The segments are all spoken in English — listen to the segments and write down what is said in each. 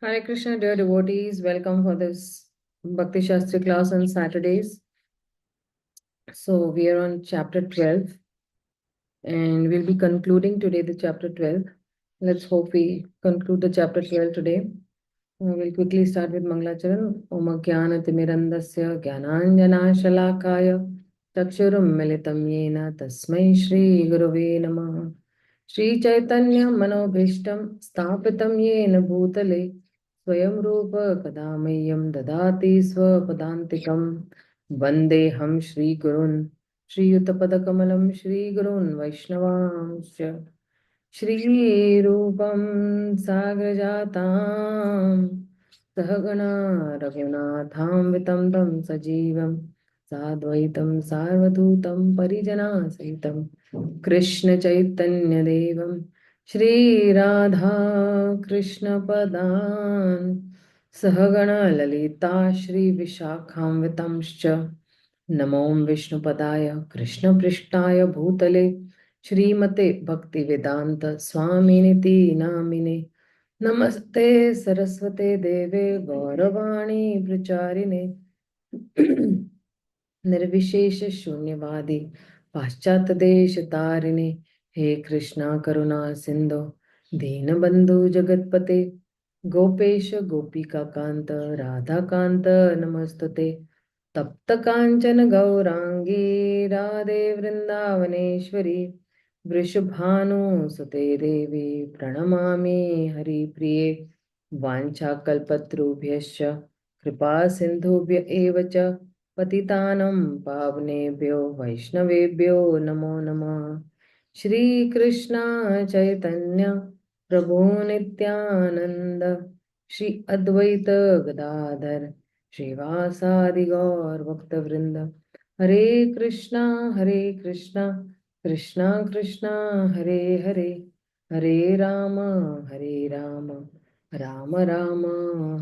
Hare Krishna, dear devotees. Welcome for this Bhakti Shastri class on Saturdays. So we are on chapter 12 and we'll be concluding today the chapter 12. Let's hope we conclude the chapter 12 today. We'll quickly start with Mangalacharan. Om Jnana Timirandasya Jnananjana Shalakaya Chakshurum Militam Yena Tasmai Shri Gurave Namaha Shri Chaitanya Manobhishtam Sthapitam Yena Bhutale Swayam Rupa Kadamayyam Dadati Swapadantikam Vandeham Shri Gurun Shri Yuttapadakamalam Shri Gurun Vaishnavamsya श्रीरूपं साग्रजातां सहगणा रघुनाथान्वितं तं सजीवं साद्वैतं सार्वभौतं परिजनासहितं कृष्णचैतन्यदेवं श्रीराधा कृष्णपदान् सहगणा ललिता श्रीविशाखान्वितंश्च नमो विष्णुपदाय कृष्णपृष्ठाय भूतले श्रीमते भक्ति वेदांत स्वामिनिति नामिने नमस्ते सरस्वते देवे गौरवाणी प्रचारिणे निर्विशेष शून्यवादी पाश्चात्य देश तारिणे हे कृष्णा करुणा सिंधु दीनबंधु जगतपते गोपेश गोपिका कांत राधा कांत नमस्तुते तप्त कांचन गौरांगी राधे वृंदावनेश्वरी वृषभानुसुते देवी प्रणमामि हरिप्रिये वाञ्छाकल्पतरुभ्यश्च कृपा सिन्धुभ्य एव च पतितानं पावनेभ्यो वैष्णवेभ्यो नमो नमः श्रीकृष्ण चैतन्य प्रभु नित्यानंद श्री अद्वैत गदाधर श्रीवासादि गौर भक्तवृंद हरे Krishna Krishna Krishna Hare Hare Hare Ram Ram Ram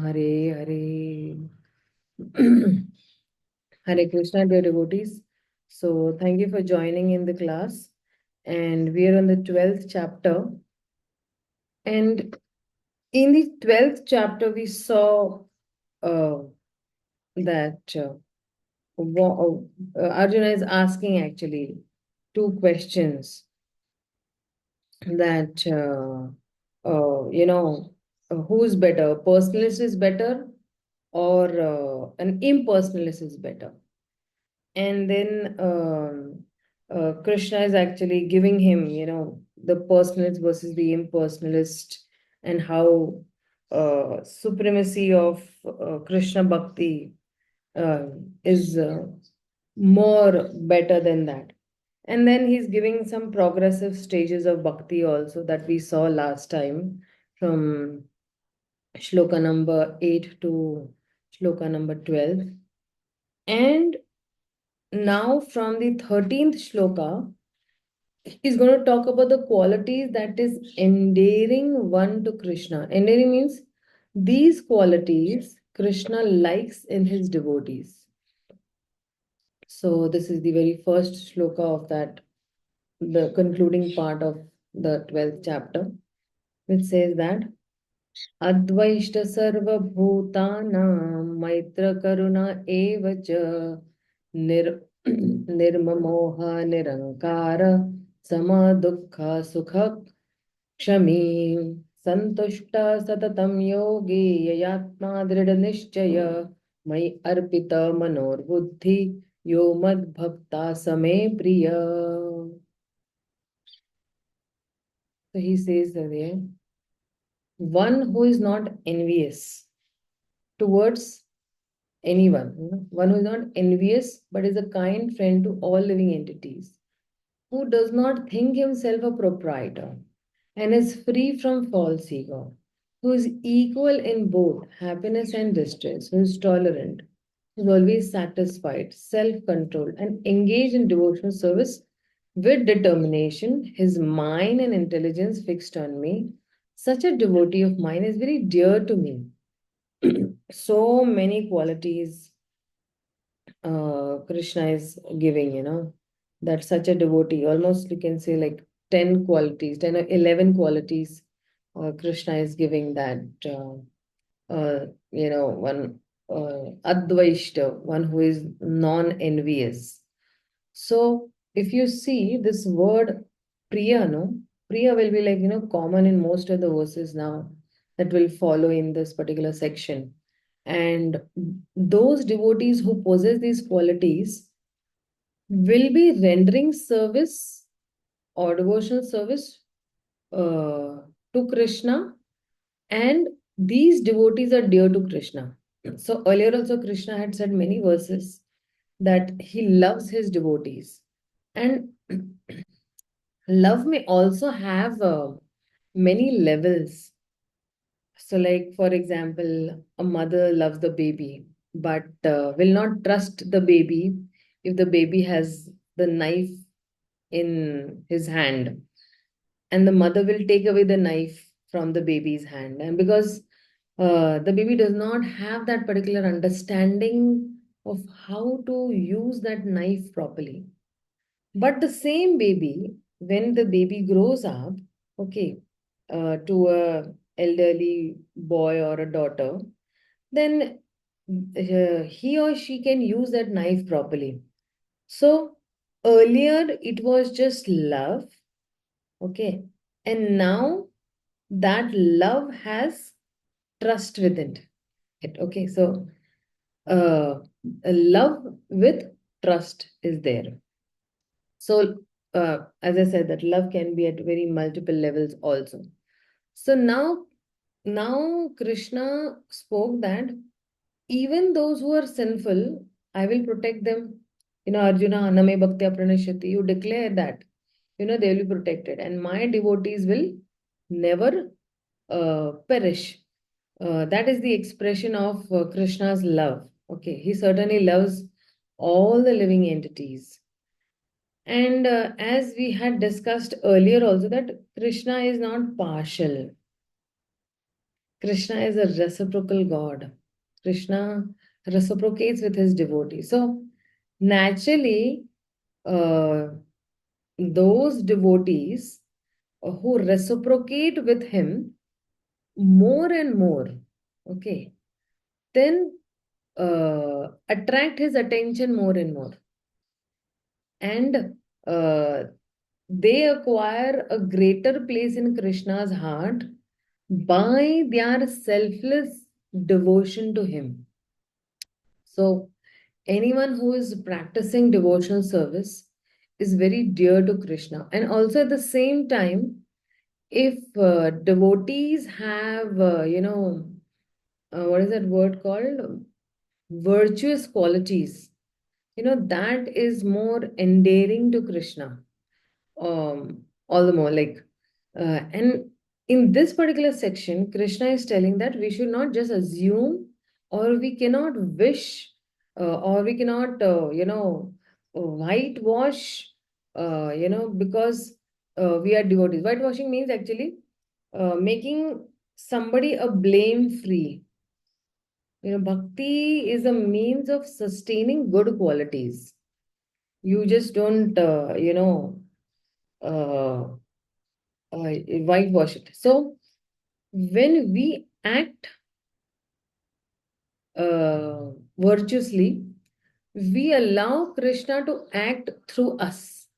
Hare Hare Hare Krishna, dear devotees. So thank you for joining in the class. And we are on the 12th chapter. And in the 12th chapter, we saw that Arjuna is asking actually two questions that, who's better? A personalist is better or an impersonalist is better? And then Krishna is actually giving him, the personalist versus the impersonalist and how supremacy of Krishna Bhakti uh, is more better than that. And then he's giving some progressive stages of bhakti also that we saw last time from shloka number 8 to shloka number 12. And now from the 13th shloka, he's going to talk about the qualities that is endearing one to Krishna. Endearing means these qualities Krishna likes in his devotees. So this is the very first shloka of that, the concluding part of the 12th chapter, which says that Advaishta sarva bhutanam maitra karuna eva cha nirmamoha nirankara sama dukkha sukha kshami santushta satatam yogi yayatma dhrida nishchaya mai arpita manor buddhi yo mad bhakta same priya. So he says there, one who is not envious towards anyone, one who is not envious but is a kind friend to all living entities, who does not think himself a proprietor and is free from false ego, who is equal in both happiness and distress, who is tolerant, who is always satisfied, self-controlled, and engaged in devotional service with determination, his mind and intelligence fixed on me. Such a devotee of mine is very dear to me. So many qualities Krishna is giving, that such a devotee, almost you can say like 10 qualities, 10 or 11 qualities Krishna is giving that one Advaishta, one who is non-envious. So if you see this word Priya, no, Priya will be like, common in most of the verses now that will follow in this particular section. And those devotees who possess these qualities will be rendering service or devotional service to Krishna, and these devotees are dear to Krishna. So earlier also Krishna had said many verses that he loves his devotees. And love may also have many levels. So, like for example, a mother loves the baby, but will not trust the baby if the baby has the knife in his hand, and the mother will take away the knife from the baby's hand, and because the baby does not have that particular understanding of how to use that knife properly. But the same baby, when the baby grows up, okay, to a elderly boy or a daughter, then he or she can use that knife properly. So earlier it was just love, okay, and now that love has trust within it. Okay, so uh, love with trust is there. So, as I said, that love can be at very multiple levels also. So now Krishna spoke that even those who are sinful, I will protect them. Arjuna, Aname Bhaktya Pranashyati, you declare that, they will be protected. And my devotees will never perish. That is the expression of Krishna's love. Okay, he certainly loves all the living entities. And as we had discussed earlier also, that Krishna is not partial. Krishna is a reciprocal God. Krishna reciprocates with his devotees. So naturally, uh, those devotees who reciprocate with him more and more, okay, then attract his attention more and more. And they acquire a greater place in Krishna's heart by their selfless devotion to him. So, anyone who is practicing devotional service is very dear to Krishna. And also at the same time, if devotees have, what is that word called? Virtuous qualities, that is more endearing to Krishna. All the more like, and in this particular section, Krishna is telling that we should not just assume, or we cannot wish, or we cannot, whitewash, because we are devotees. Whitewashing means actually making somebody a blame free. Bhakti is a means of sustaining good qualities. You just don't, uh, whitewash it. So when we act virtuously, we allow Krishna to act through us.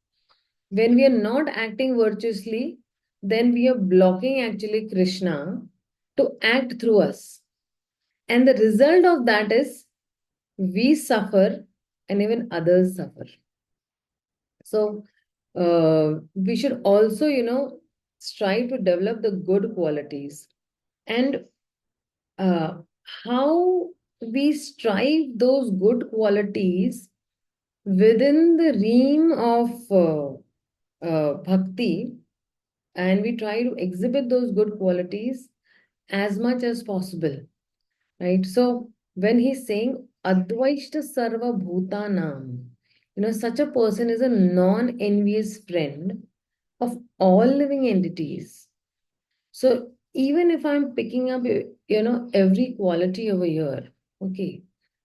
When we are not acting virtuously, then we are blocking actually Krishna to act through us. And the result of that is we suffer and even others suffer. So we should also, strive to develop the good qualities. And uh, how we strive those good qualities within the realm of bhakti, and we try to exhibit those good qualities as much as possible, right? So when he's saying Advaishta Sarva Bhutanam, such a person is a non-envious friend of all living entities. So even if I'm picking up, every quality over here, okay.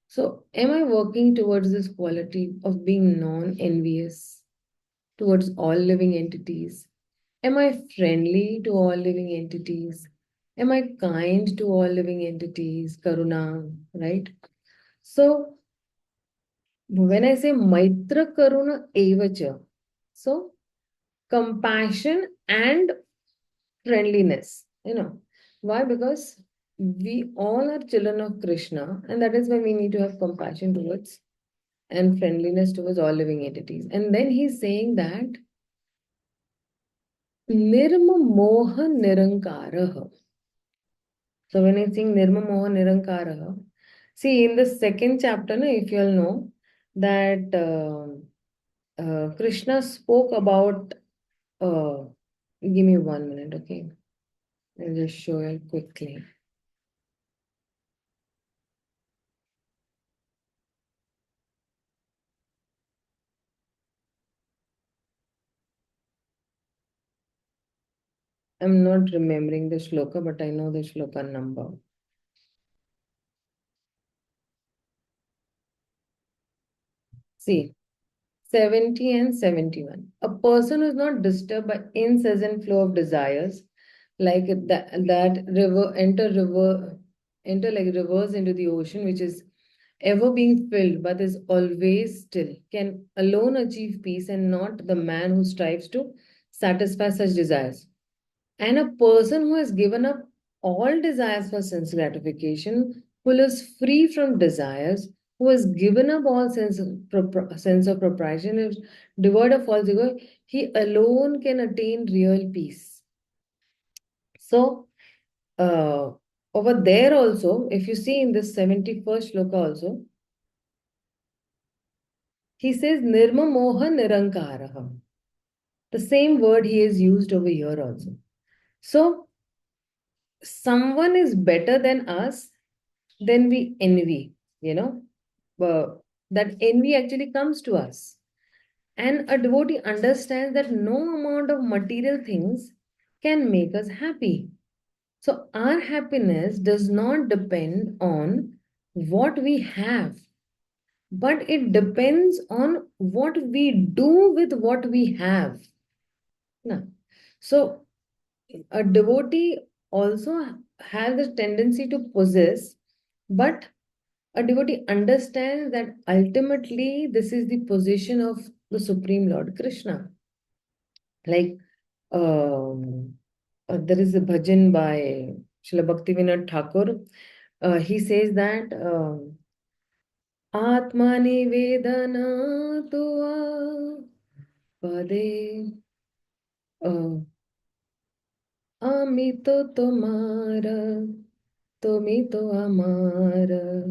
So am I working towards this quality of being non-envious towards all living entities? Am I friendly to all living entities? Am I kind to all living entities? Karuna, right? So when I say Maitra Karuna Evacha, so compassion and friendliness, why? Because we all are children of Krishna, and that is why we need to have compassion towards and friendliness towards all living entities. And then he's saying that Nirmamoha Nirankaraha. So when he's saying Nirmamoha Nirankaraha, see in the second chapter, if you all know that Krishna spoke about, give me 1 minute, okay? I'll just show you quickly. I'm not remembering the shloka, but I know the shloka number. See, 70 and 71. A person who is not disturbed by incessant flow of desires, like that enter like rivers into the ocean, which is ever being filled but is always still, can alone achieve peace and not the man who strives to satisfy such desires. And a person who has given up all desires for sense gratification, who is free from desires, who has given up all sense of propriety, is devoid of false ego, he alone can attain real peace. So, over there also, if you see in this 71st shloka also, he says Nirmamoha Nirankaraha. The same word he has used over here also. So, someone is better than us, then we envy, that envy actually comes to us. And a devotee understands that no amount of material things can make us happy. So our happiness does not depend on what we have, but it depends on what we do with what we have. Now, so a devotee also has a tendency to possess, but a devotee understands that ultimately this is the position of the Supreme Lord Krishna. Like, there is a bhajan by Srila Bhaktivinoda Thakur. He says that Atma Nivedana Tua Pade Ami to Tomara Tomi to Amara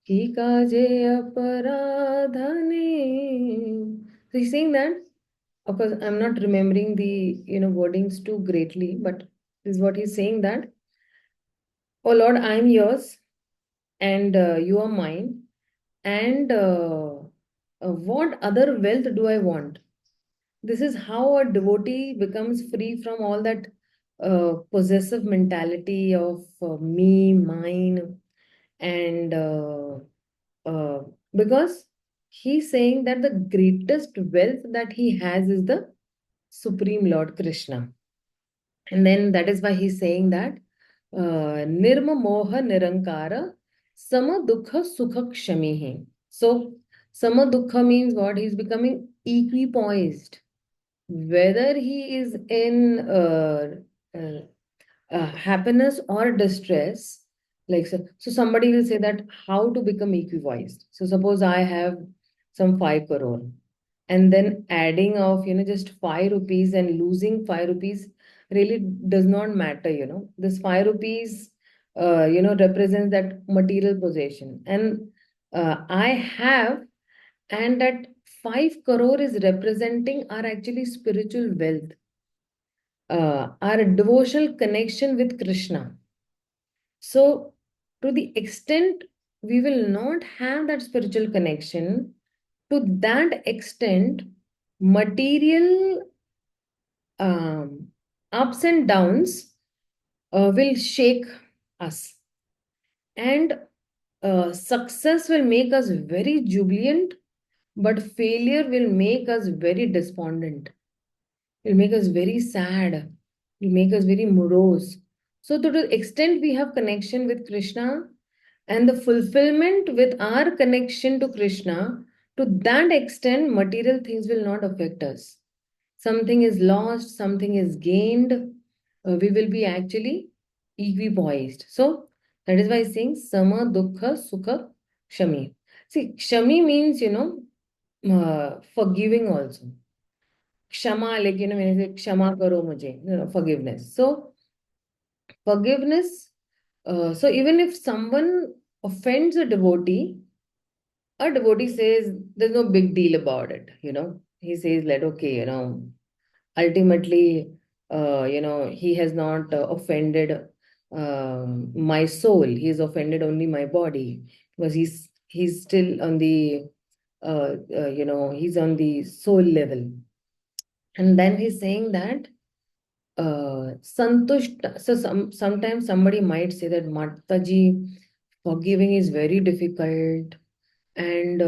Ki kaje aparadhane. So he's saying that, of course, I'm not remembering the wordings too greatly, but this is what he's saying that, oh Lord, I'm yours and you are mine. And what other wealth do I want? This is how a devotee becomes free from all that possessive mentality of me, mine, and uh, because he's saying that the greatest wealth that he has is the Supreme Lord Krishna. And then that is why he's saying that Nirma Moha Nirankara Sama Dukha Sukha Kshamihi. So Sama Dukha means what? He's becoming equipoised. Whether he is in uh, happiness or distress, like so somebody will say that how to become equipoised. So suppose I have some 5 crore, and then adding of just 5 rupees and losing 5 rupees really does not matter. This 5 rupees represents that material possession, and I have, and that 5 crore is representing our actually spiritual wealth, our devotional connection with Krishna. So, to the extent we will not have that spiritual connection, to that extent, material ups and downs will shake us. And success will make us very jubilant, but failure will make us very despondent. Will make us very sad. Will make us very morose. So to the extent we have connection with Krishna and the fulfillment with our connection to Krishna, to that extent, material things will not affect us. Something is lost, something is gained, we will be actually equipoised. So that is why saying sama, dukkha, sukha, kshami. See, kshami means, forgiving also. Kshama, like, when you say kshama karo mujhe, forgiveness. So forgiveness, so even if someone offends a devotee says there's no big deal about it, He says like, okay, ultimately, he has not offended my soul. He's offended only my body because he's still on the, he's on the soul level. And then he's saying that santushta. So sometimes somebody might say that Mataji, forgiving is very difficult, and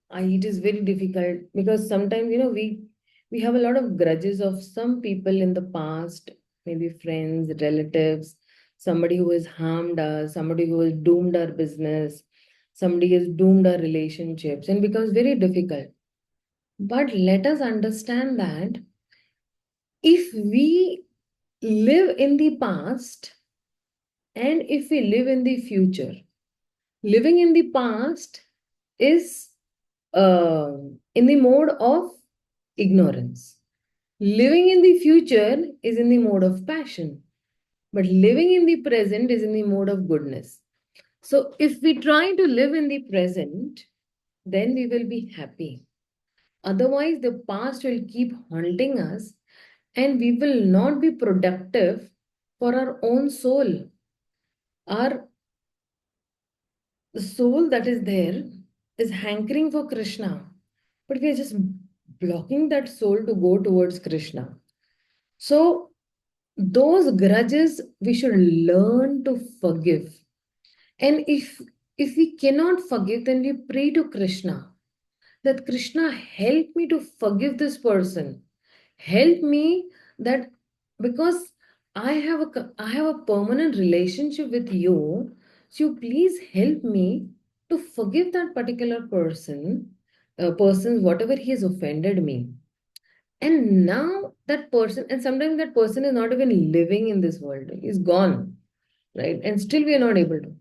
it is very difficult because sometimes we have a lot of grudges of some people in the past, maybe friends, relatives, somebody who has harmed us, somebody who has doomed our business, somebody has doomed our relationships, and becomes very difficult. But let us understand that if we live in the past and if we live in the future, living in the past is in the mode of ignorance. Living in the future is in the mode of passion. But living in the present is in the mode of goodness. So if we try to live in the present, then we will be happy. Otherwise, the past will keep haunting us and we will not be productive for our own soul. Our soul that is there is hankering for Krishna, but we are just blocking that soul to go towards Krishna. So, those grudges we should learn to forgive. And if we cannot forgive, then we pray to Krishna that Krishna help me to forgive this person. Help me that because I have a permanent relationship with you, so you please help me to forgive that particular person whatever he has offended me. And now that person, and sometimes that person is not even living in this world, he's gone, right? And still we are not able to.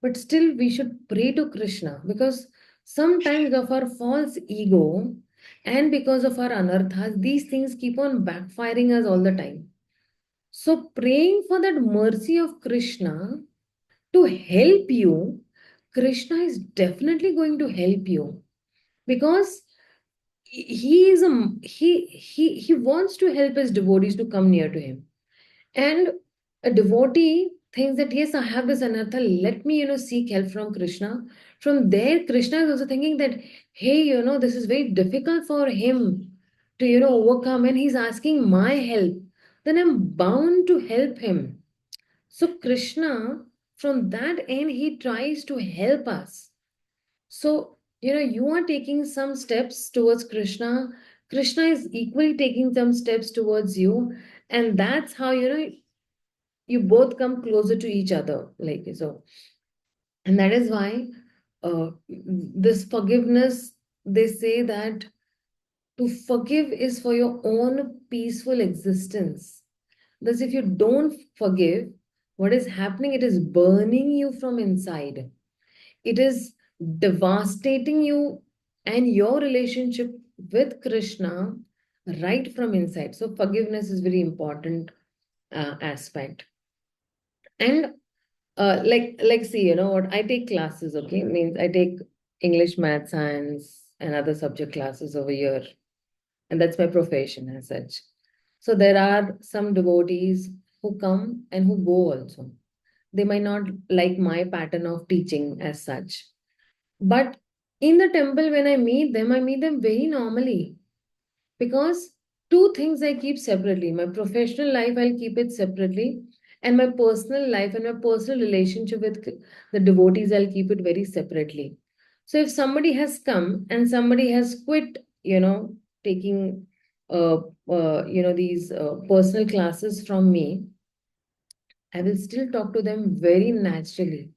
But still we should pray to Krishna because sometimes of our false ego and because of our anarthas, these things keep on backfiring us all the time. So praying for that mercy of Krishna to help you, Krishna is definitely going to help you because he is he wants to help his devotees to come near to him. And a devotee thinks that yes, I have this anartha, let me seek help from Krishna. From there Krishna is also thinking that hey, this is very difficult for him to overcome, and he's asking my help, then I'm bound to help him. So Krishna, from that end, he tries to help us. So, you are taking some steps towards Krishna. Krishna is equally taking some steps towards you. And that's how, you both come closer to each other. Like so. And that is why this forgiveness, they say that to forgive is for your own peaceful existence. Thus, if you don't forgive, what is happening? It is burning you from inside. It is devastating you and your relationship with Krishna right from inside. So forgiveness is very important aspect. And like see, what I take classes, okay? Means I take English, math, science, and other subject classes over here, and that's my profession as such. So there are some devotees who come and who go also. They might not like my pattern of teaching as such. But in the temple, when I meet them very normally because two things I keep separately. My professional life, I'll keep it separately, and my personal life and my personal relationship with the devotees, I'll keep it very separately. So if somebody has come and somebody has quit, taking, these personal classes from me, I will still talk to them very naturally.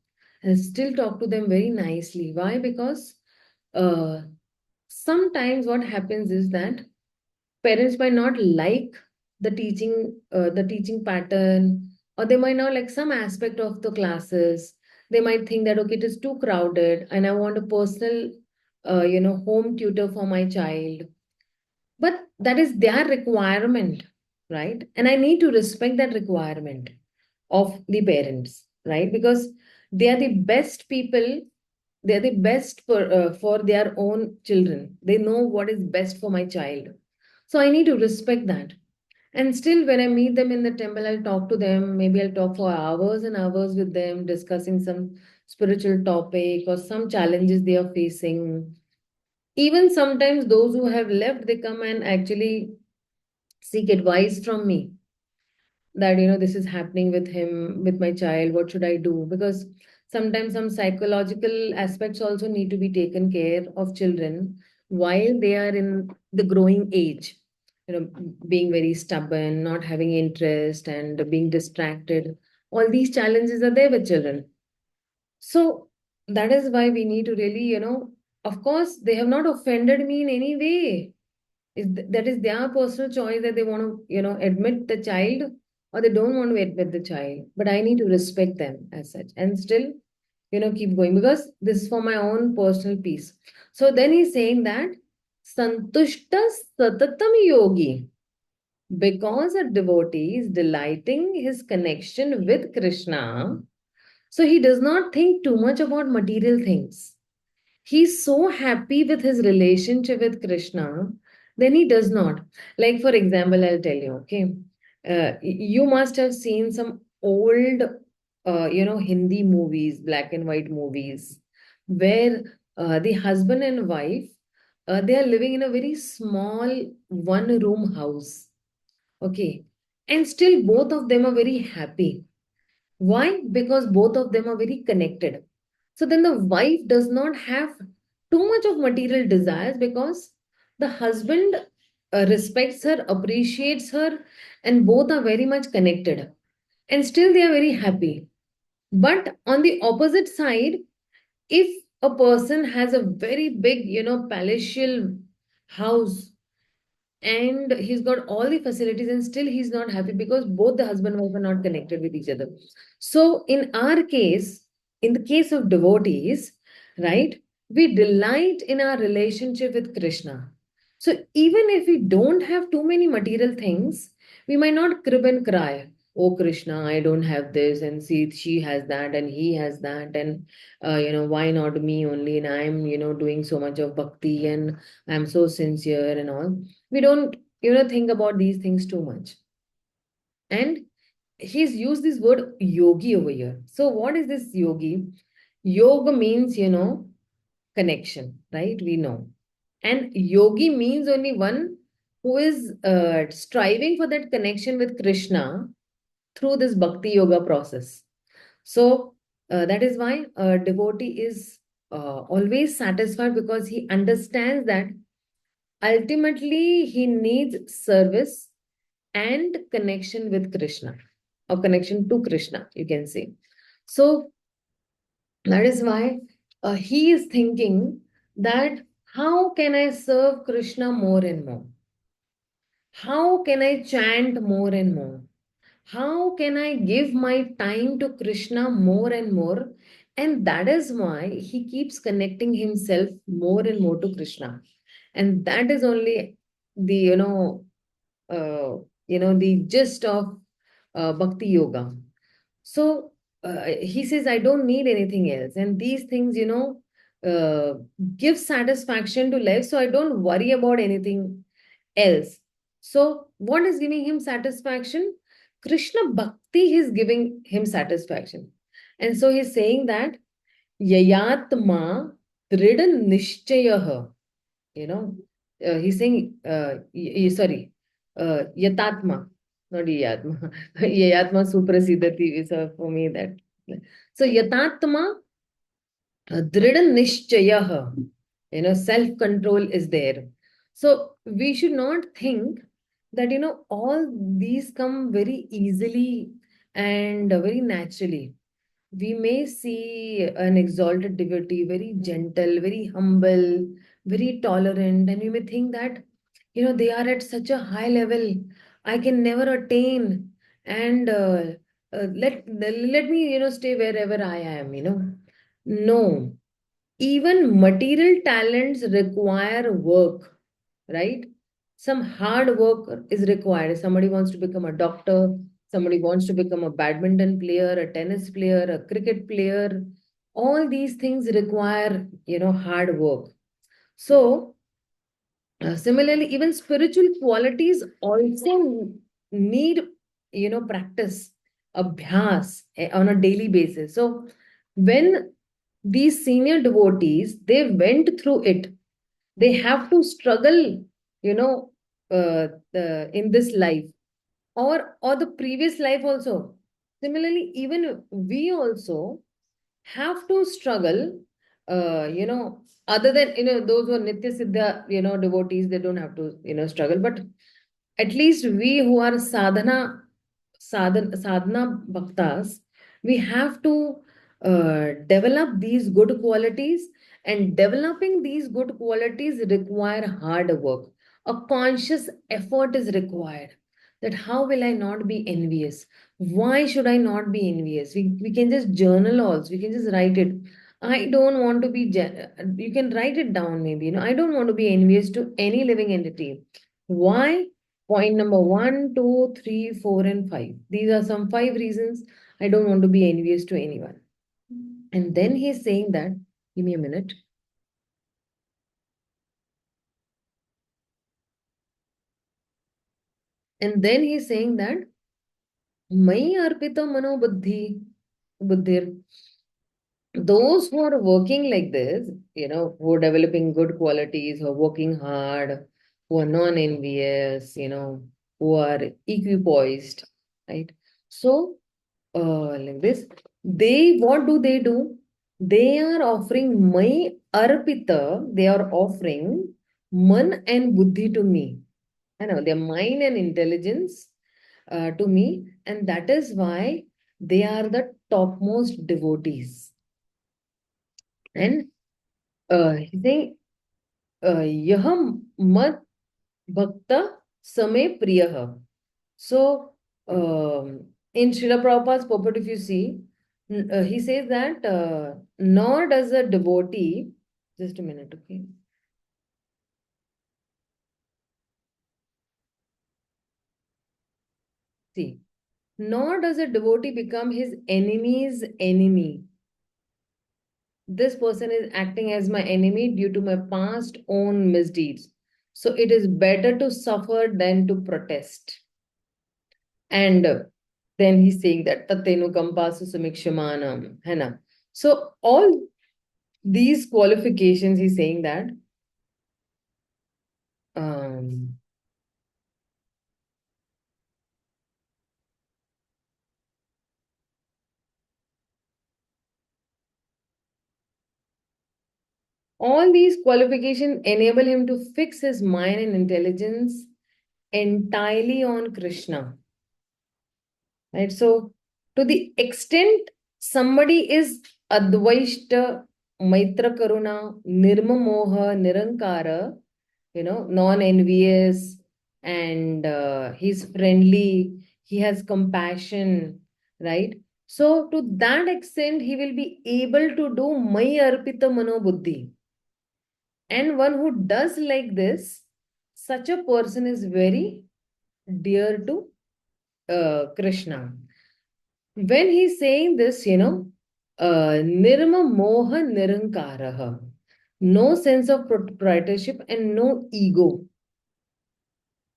I'll still talk to them very nicely. Why? Because uh, sometimes what happens is that parents might not like the teaching pattern, or they might not like some aspect of the classes. They might think that okay, it is too crowded, and I want a personal, home tutor for my child. But that is their requirement, right? And I need to respect that requirement of the parents, right? Because they are the best people. They are the best for their own children. They know what is best for my child. So I need to respect that. And still, when I meet them in the temple, I'll talk to them. Maybe I'll talk for hours and hours with them, discussing some spiritual topic or some challenges they are facing. Even sometimes those who have left, they come and actually seek advice from me that, this is happening with him, with my child. What should I do? Because sometimes some psychological aspects also need to be taken care of children while they are in the growing age. Being very stubborn, not having interest, and being distracted. All these challenges are there with children. So that is why we need to really, of course, they have not offended me in any way. That is their personal choice that they want to, admit the child or they don't want to admit the child. But I need to respect them as such and still, keep going because this is for my own personal peace. So then he's saying that Santushta Satatam Yogi, because a devotee is delighting his connection with Krishna, so he does not think too much about material things. He's so happy with his relationship with Krishna, then he does not. Like, for example, I'll tell you, okay, you must have seen some old, Hindi movies, black and white movies, where the husband and wife, they are living in a very small one room house, okay, and still both of them are very happy. Why? Because both of them are very connected. So then the wife does not have too much of material desires because the husband respects her, appreciates her, and both are very much connected. And still they are very happy. But on the opposite side, if a person has a very big, palatial house and he's got all the facilities and still he's not happy because both the husband and wife are not connected with each other. So in our case, in the case of devotees, right, we delight in our relationship with Krishna. So even if we don't have too many material things, we might not crib and cry, oh Krishna, I don't have this, and see she has that and he has that, and why not me only, and I'm doing so much of bhakti and I'm so sincere and all. We don't think about these things too much. And he's used this word yogi over here. So what is this yogi? Yoga means connection, right? We know. And yogi means only one who is striving for that connection with Krishna through this bhakti yoga process. So that is why a devotee is always satisfied because he understands that ultimately he needs service and connection with Krishna, or connection to Krishna, you can say. So that is why he is thinking that how can I serve Krishna more and more? How can I chant more and more? How can I give my time to Krishna more and more? And that is why he keeps connecting himself more and more to Krishna. And that is only the, the gist of bhakti yoga. So he says, I don't need anything else. And these things, give satisfaction to life. So I don't worry about anything else. So what is giving him satisfaction? Krishna Bhakti is giving him satisfaction. And so he's saying that Yayatma Drida Nishchayaha. He's saying, sorry, Yatatma, not Yayatma. Yayatma Suprasidati is for me that. So Yatatma Drida Nishchayaha, self-control is there. So we should not think that, all these come very easily and very naturally. We may see an exalted devotee, very gentle, very humble, very tolerant, and we may think that, they are at such a high level, I can never attain, and let me, stay wherever I am, No, even material talents require work, right? Some hard work is required. Somebody wants to become a doctor, somebody wants to become a badminton player, a tennis player, a cricket player. All these things require, hard work. So, similarly, even spiritual qualities also need, practice, abhyas, on a daily basis. So, when these senior devotees, they went through it, they have to struggle, you know, in this life, or the previous life also. Similarly, even we also have to struggle, other than, those who are Nitya Siddha, devotees, they don't have to, struggle. But at least we who are sadhana bhaktas, we have to develop these good qualities, and developing these good qualities require hard work. A conscious effort is required. That how will I not be envious? Why should I not be envious? We can just journal also. We can just write it. I don't want to be, you can write it down maybe, I don't want to be envious to any living entity. Why? Point number one, two, three, four, and five. These are some five reasons I don't want to be envious to anyone. And then he's saying that, give me a minute. And then he's saying that, Mai arpita mano buddhir. Those who are working like this, who are developing good qualities, who are working hard, who are non-envious, who are equipoised, right? So, like this, what do? They are offering my arpita, they are offering man and buddhi to me. I know their mind and intelligence to me, and that is why they are the topmost devotees. And he's saying, Yaham mat bhakta same priyaha. So, in Srila Prabhupada's purport, if you see, he says that nor does a devotee, just a minute, okay. See, nor does a devotee become his enemy's enemy. This person is acting as my enemy due to my past own misdeeds. So it is better to suffer than to protest. And then he's saying that tatenu kampasu samikshamanam, hai na. So all these qualifications, he's saying that um, all these qualifications enable him to fix his mind and intelligence entirely on Krishna. Right? So, to the extent somebody is Advaishta, Maitra Karuna, Nirmamoha, Nirankara, non-envious, and he's friendly, he has compassion, right? So, to that extent, he will be able to do Mai Arpita Mano Buddhi. And one who does like this, such a person is very dear to Krishna. When he's saying this, Nirma Moha Nirankaraha, no sense of proprietorship and no ego.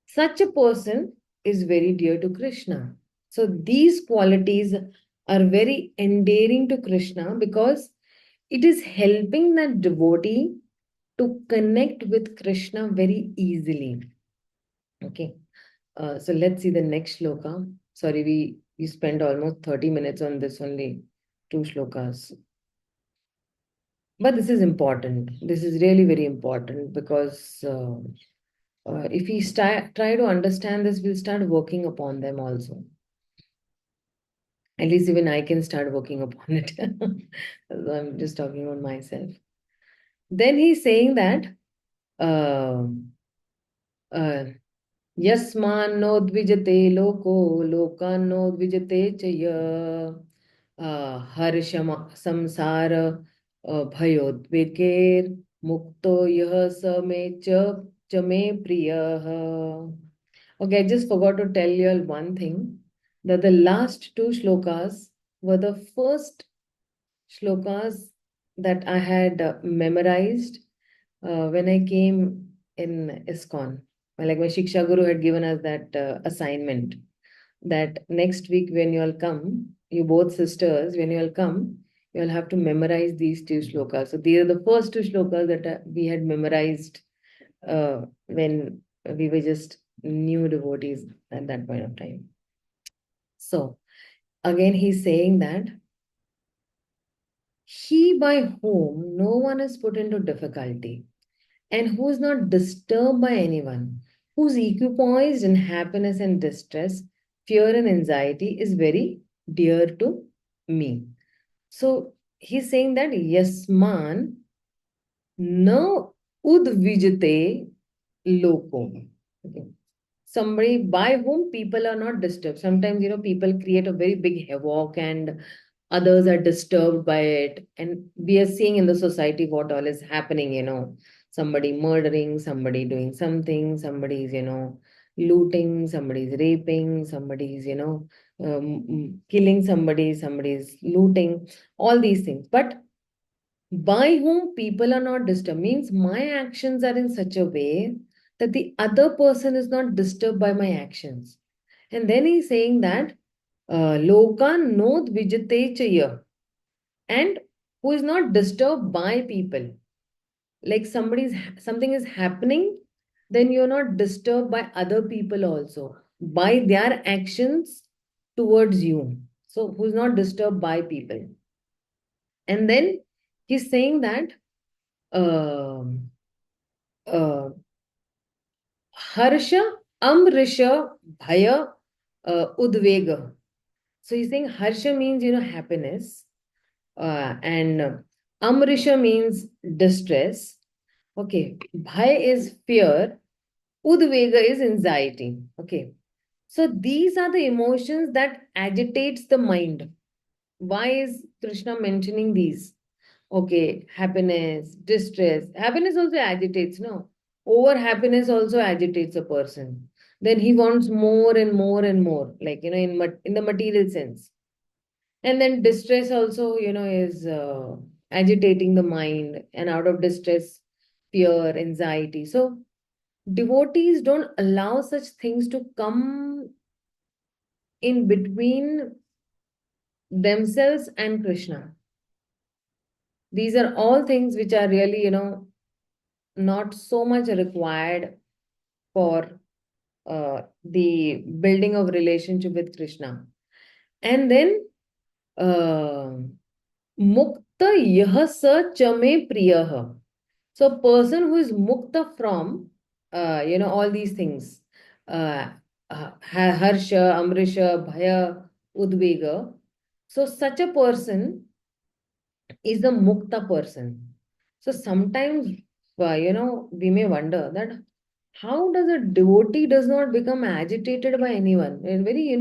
Such a person is very dear to Krishna. So these qualities are very endearing to Krishna because it is helping that devotee to connect with Krishna very easily. Okay. So let's see the next shloka. Sorry, we spent almost 30 minutes on this only, two shlokas. But this is important. This is really very important because if we try to understand this, we'll start working upon them also. At least even I can start working upon it. So I'm just talking about myself. Then he's saying that uh, uh, यस्मान्नोद्विजते लोको लोकान्नोद्विजते च हर्षम संसार भयोद्वेगैर् मुक्तो यः स मे च मे प्रियः. Okay, I just forgot to tell you all one thing, that the last two shlokas were the first shlokas that I had memorized when I came in ISKCON. Like my Shiksha Guru had given us that assignment, that next week when you all come, you both sisters, when you all come, you all have to memorize these two shlokas. So these are the first two shlokas that we had memorized when we were just new devotees at that point of time. So again, he's saying that he by whom no one is put into difficulty, and who is not disturbed by anyone, whose equipoised in happiness and distress, fear and anxiety is very dear to me. So he's saying that Yasman no udvijate loko. Okay. Somebody by whom people are not disturbed. Sometimes, people create a very big havoc and others are disturbed by it. And we are seeing in the society what all is happening. Somebody murdering, somebody doing something, somebody's, looting, somebody's raping, somebody's, killing somebody, somebody's looting, all these things. But by whom people are not disturbed means my actions are in such a way that the other person is not disturbed by my actions. And then he's saying that Loka nod vijate chaya, and who is not disturbed by people. Like something is happening, then you're not disturbed by other people also, by their actions towards you. So who's not disturbed by people. And then he's saying that um uh, Harsha, Amrisha, Bhaya, Udvega. So he's saying Harsha means, happiness. And Amrisha means distress. Okay. Bhaya is fear. Udvega is anxiety. Okay. So these are the emotions that agitates the mind. Why is Krishna mentioning these? Okay, happiness, distress. Happiness also agitates, no? Over happiness also agitates a person. Then he wants more and more and more, like, in the material sense. And then distress also, is agitating the mind, and out of distress, fear, anxiety. So devotees don't allow such things to come in between themselves and Krishna. These are all things which are really, not so much required for the building of relationship with Krishna. And then mukta yah sa chame priyah. So a person who is mukta from all these things, harsha, amrisha, bhaya, udvega. So such a person is the mukta person. So sometimes, we may wonder that how does a devotee does not become agitated by anyone? And very,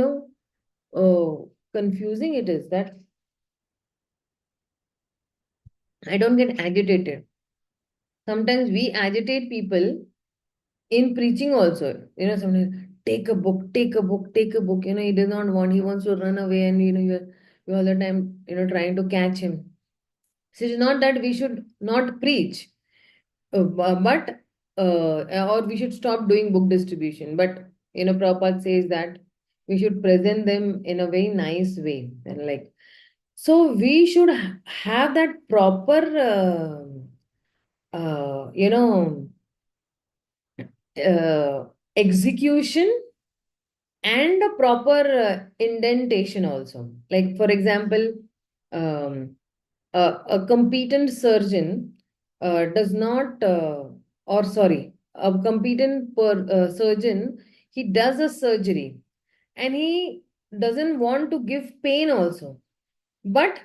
confusing it is that I don't get agitated. Sometimes we agitate people in preaching also. Sometimes take a book, take a book, take a book. He does not want, he wants to run away, and you're all the time, trying to catch him. So it's not that we should not preach. But or we should stop doing book distribution. But Prabhupada says that we should present them in a very nice way, and like so we should have that proper uh, you know execution and a proper indentation also. Like for example, um, a competent surgeon does not, or sorry, a competent surgeon, he does a surgery and he doesn't want to give pain also, but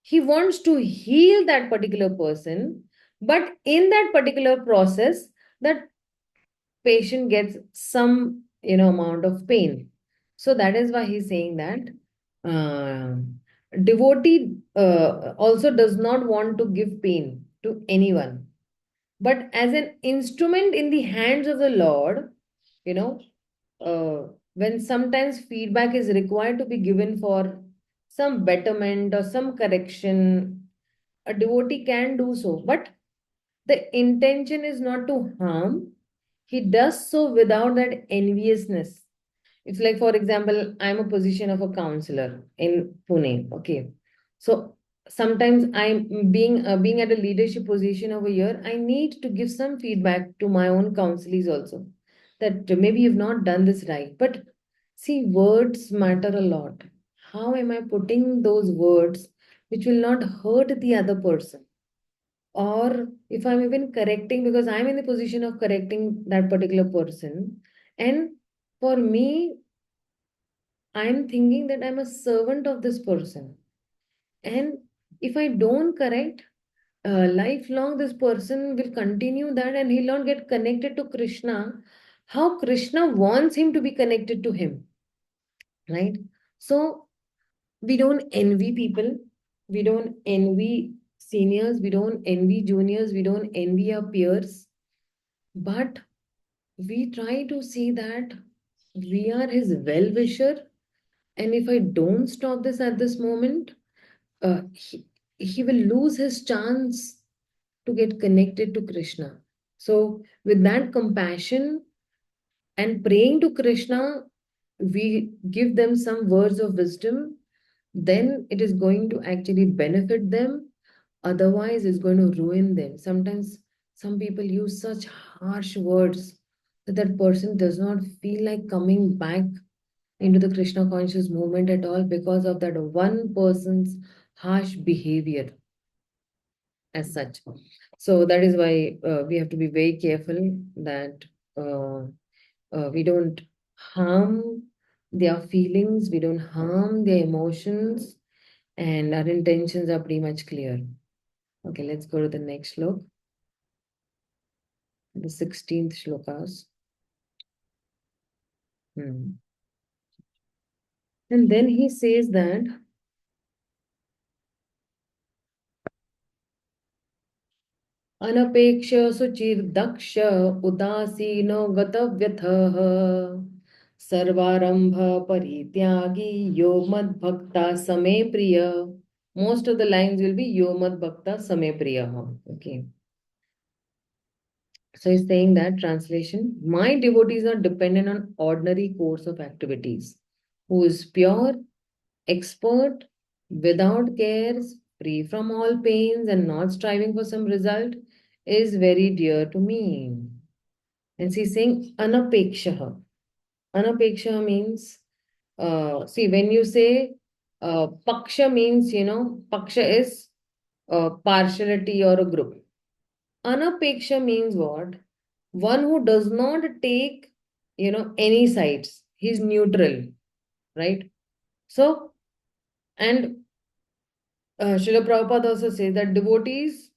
he wants to heal that particular person. But in that particular process, that patient gets some amount of pain. So that is why he's saying that uh, devotee also does not want to give pain to anyone, but as an instrument in the hands of the Lord, you know when sometimes feedback is required to be given for some betterment or some correction, a devotee can do so, but the intention is not to harm. He does so without that enviousness. It's like, for example, I'm a position of a counselor in Pune. Okay, so sometimes I'm being at a leadership position over here. I need to give some feedback to my own counselees also, that maybe you've not done this right. But see, words matter a lot. How am I putting those words which will not hurt the other person? Or if I'm even correcting, because I'm in the position of correcting that particular person, and for me, I'm thinking that I'm a servant of this person. And if I don't correct, lifelong this person will continue that and he'll not get connected to Krishna. How Krishna wants him to be connected to him, right? So we don't envy people, we don't envy seniors, we don't envy juniors, we don't envy our peers, but we try to see that we are his well wisher. And if I don't stop this at this moment, uh, he, he will lose his chance to get connected to Krishna. So, with that compassion and praying to Krishna, we give them some words of wisdom, then it is going to actually benefit them. Otherwise, it's going to ruin them. Sometimes some people use such harsh words that that person does not feel like coming back into the Krishna conscious movement at all because of that one person's harsh behavior as such. So that is why we have to be very careful that uh, we don't harm their feelings, we don't harm their emotions, and our intentions are pretty much clear. Okay, let's go to the next slok, the 16th shlokas. Hmm. And then he says that अनपेक्ष शुचिर्दक्ष उदासीनो गतव्यथः सर्वारंभ परित्यागी यो मद्भक्ता समे प्रिय. Most of the lines will be yo mad same priya. Okay, so he's saying that translation, my devotees are dependent on ordinary course of activities, who is pure, expert, without cares, free from all pains, and not striving for some result, is very dear to me. And she's saying anapekshaha. Anapekshaha means, see, when you say paksha means, paksha is partiality or a group. Anapeksha means what? One who does not take, any sides. He's neutral, right? So, and Srila Prabhupada also says that devotees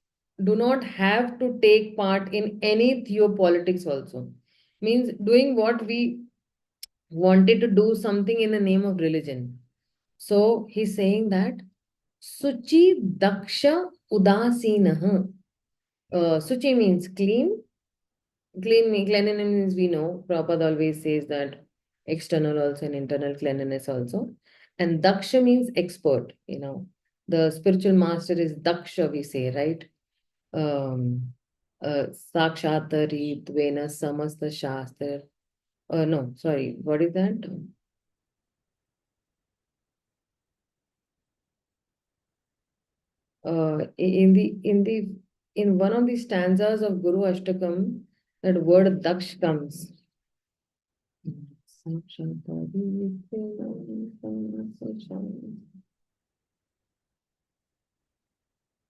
do not have to take part in any theopolitics also. Means doing what we wanted to do something in the name of religion. So he's saying that Suchi Daksha Udasinaha. Suchi means clean. Cleanliness means we know. Prabhupada always says that external also and internal cleanliness also. And Daksha means expert, The spiritual master is Daksha, we say, right? Sakshatari Dvena Samasta Shastra. No, sorry, what is that? In one of the stanzas of Guru Ashtakam, that word Daksh comes.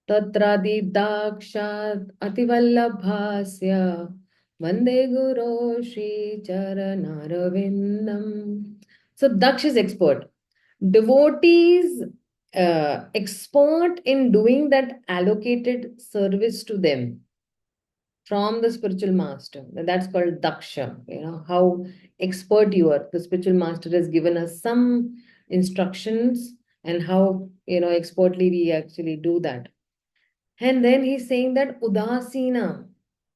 तत्रादिदाक्षात् अतिवल्लभास्य वन्दे गुरो Shri चरणरविन्दम. So Daksh is expert. devotees expert in doing that allocated service to them from the spiritual master. That's called daksha. You know how expert you are. The spiritual master has given us some instructions and how expertly we actually do that. And then he's saying that udasina,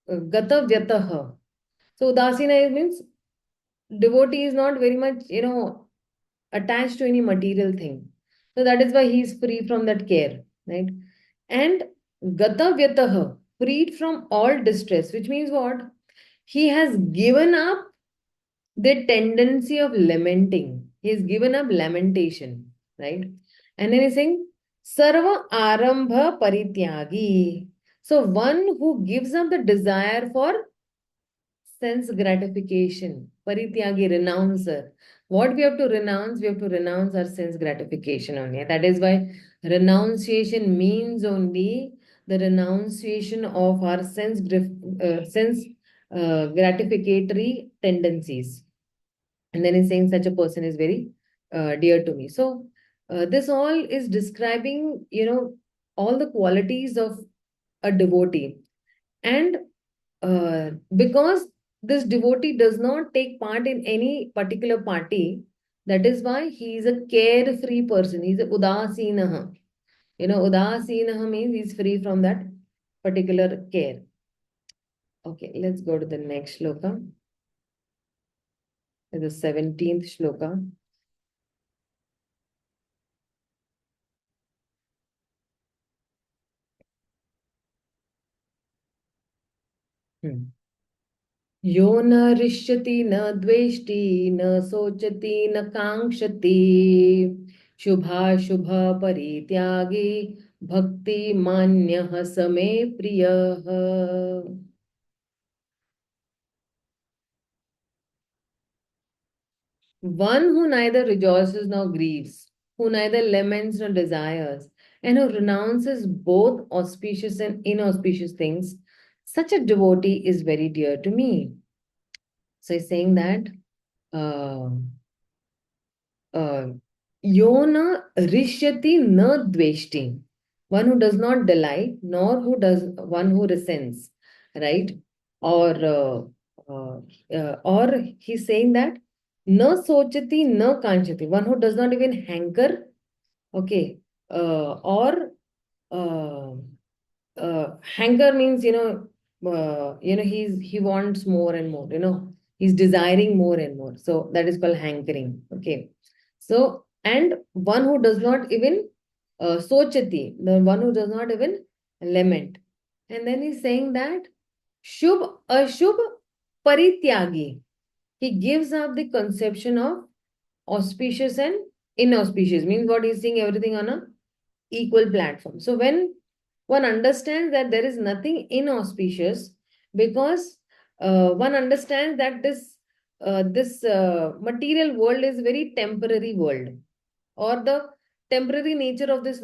gata vyataha. So udasina means devotee is not very much attached to any material thing. So that is why he is free from that care, right? And gata vyataha, freed from all distress, which means what? He has given up the tendency of lamenting. He has given up lamentation, right? And then he's saying, Sarva Arambha Parityagi. So one who gives up the desire for sense gratification, Parityagi, renouncer. What we have to renounce? We have to renounce our sense gratification only. That is why renunciation means only the renunciation of our sense gratificatory tendencies. And then he's saying such a person is very dear to me. So this all is describing all the qualities of a devotee. And because this devotee does not take part in any particular party, that is why he is a carefree person. He's a udasinaha. Udasinaha means he's free from that particular care. Okay, let's go to the next shloka. The 17th shloka. यो न रिष्यति न द्वेष्टि न सोचति न कांक्षति शुभाशुभ परित्यागी भक्ति मान्यः समे प्रियः. One who neither rejoices nor grieves, who neither laments nor desires, and who renounces both auspicious and inauspicious things, such a devotee is very dear to me. So he's saying that uh, Yona rishyati na dveshti. One who does not delight, nor who does one who resents, right? Or or he's saying that na sochati na kanchati. One who does not even hanker, okay, or uh, hanker means he wants more and more. He's desiring more and more. So that is called hankering. Okay. So, and one who does not even sochati, the one who does not even lament. And then he's saying that shubh ashubh parityagi. He gives up the conception of auspicious and inauspicious. Means what he's saying, everything on a equal platform. So when one understands that there is nothing inauspicious, because one understands that this material world is very temporary world, or the temporary nature of this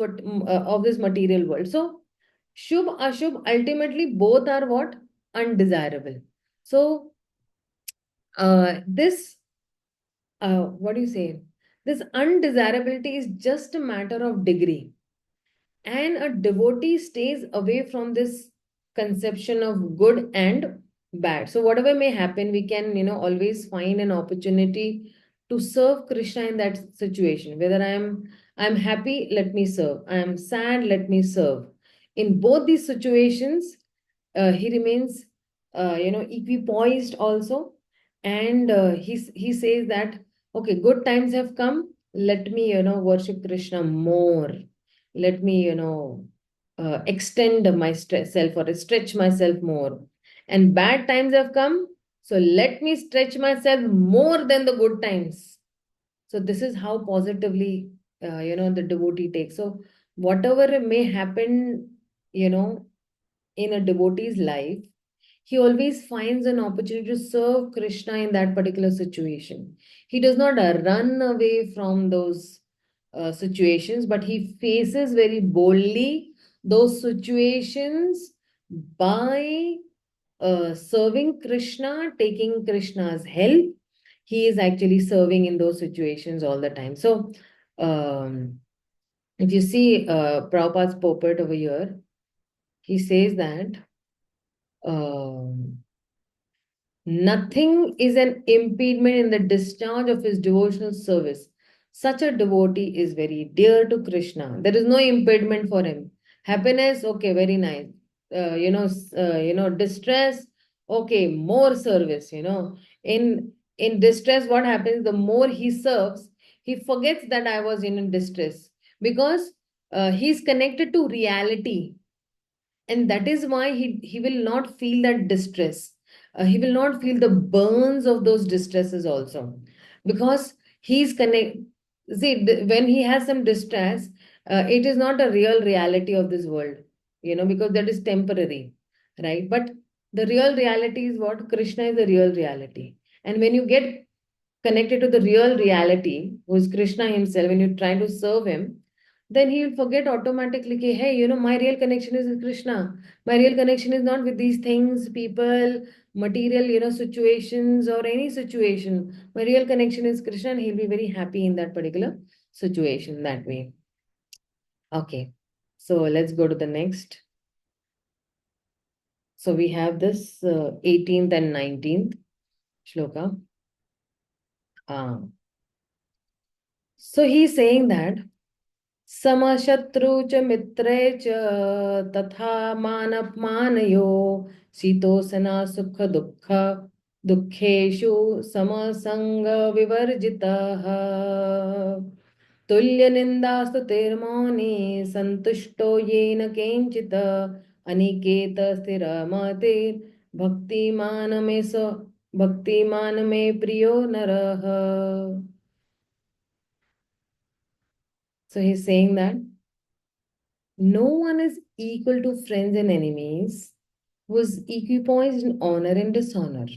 material world. So shubh ashubh, ultimately both are what? Undesirable. So this what do you say? This undesirability is just a matter of degree. And a devotee stays away from this conception of good and bad. So whatever may happen, we can, always find an opportunity to serve Krishna in that situation. Whether I'm happy, let me serve. I am sad, let me serve. In both these situations, he remains, equipoised also. And he says that, okay, good times have come. Let me, worship Krishna more. Let me extend myself or stretch myself more. And bad times have come, so let me stretch myself more than the good times. So this is how positively the devotee takes. So whatever may happen in a devotee's life, he always finds an opportunity to serve Krishna in that particular situation. He does not run away from those situations, but he faces very boldly those situations by serving Krishna, taking Krishna's help. He is actually serving in those situations all the time. So if you see Prabhupada's purport over here, he says that um, nothing is an impediment in the discharge of his devotional service. Such a devotee is very dear to Krishna. There is no impediment for him. Happiness, okay, very nice. Distress, okay, more service. In distress, what happens? The more he serves, he forgets that I was in distress because he's connected to reality, and that is why he will not feel that distress. He will not feel the burns of those distresses also, because he's connect. See, when he has some distress, it is not a real reality of this world, because that is temporary, right? But the real reality is what? Krishna is the real reality. And when you get connected to the real reality, who is Krishna himself, when you try to serve him, then he will forget automatically, ki, hey, my real connection is with Krishna. My real connection is not with these things, people, material, situations or any situation. My real connection is Krishna, and he'll be very happy in that particular situation that way. Okay. So let's go to the next. So we have this 18th and 19th shloka. So he's saying that समशत्रु च मित्रे च तथा मानपमानयो शीतोषणा सुख दुःख दुःखेषु Samsung विवर्जितः तुल्य निंदास्तुतिर्मौनी संतुष्टो येन केंचित् अनिकेत स्थिरमतिर् भक्तिमान में प्रियो नरः. So he's saying that no one is equal to friends and enemies, who is equipoised in honor and dishonor,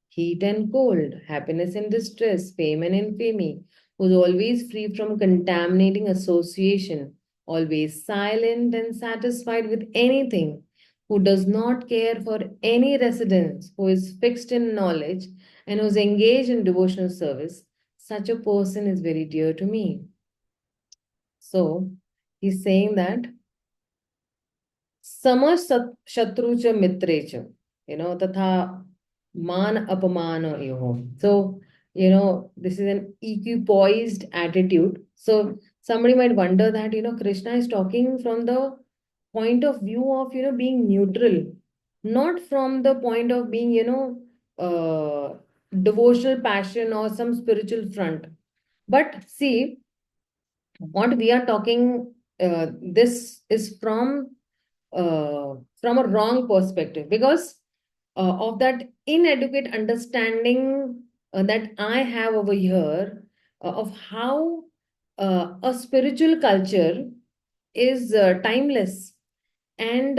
heat and cold, happiness and distress, fame and infamy, who is always free from contaminating association, always silent and satisfied with anything, who does not care for any residence, who is fixed in knowledge, and who is engaged in devotional service. Such a person is very dear to me. So he's saying that Sama shatru cha mitre cha, tatha man apamano yoho. So, this is an equipoised attitude. So somebody might wonder that, Krishna is talking from the point of view of, being neutral, not from the point of being, devotional passion or some spiritual front. But see, what we are talking, this is from a wrong perspective, because of that inadequate understanding that I have over here of how a spiritual culture is timeless, and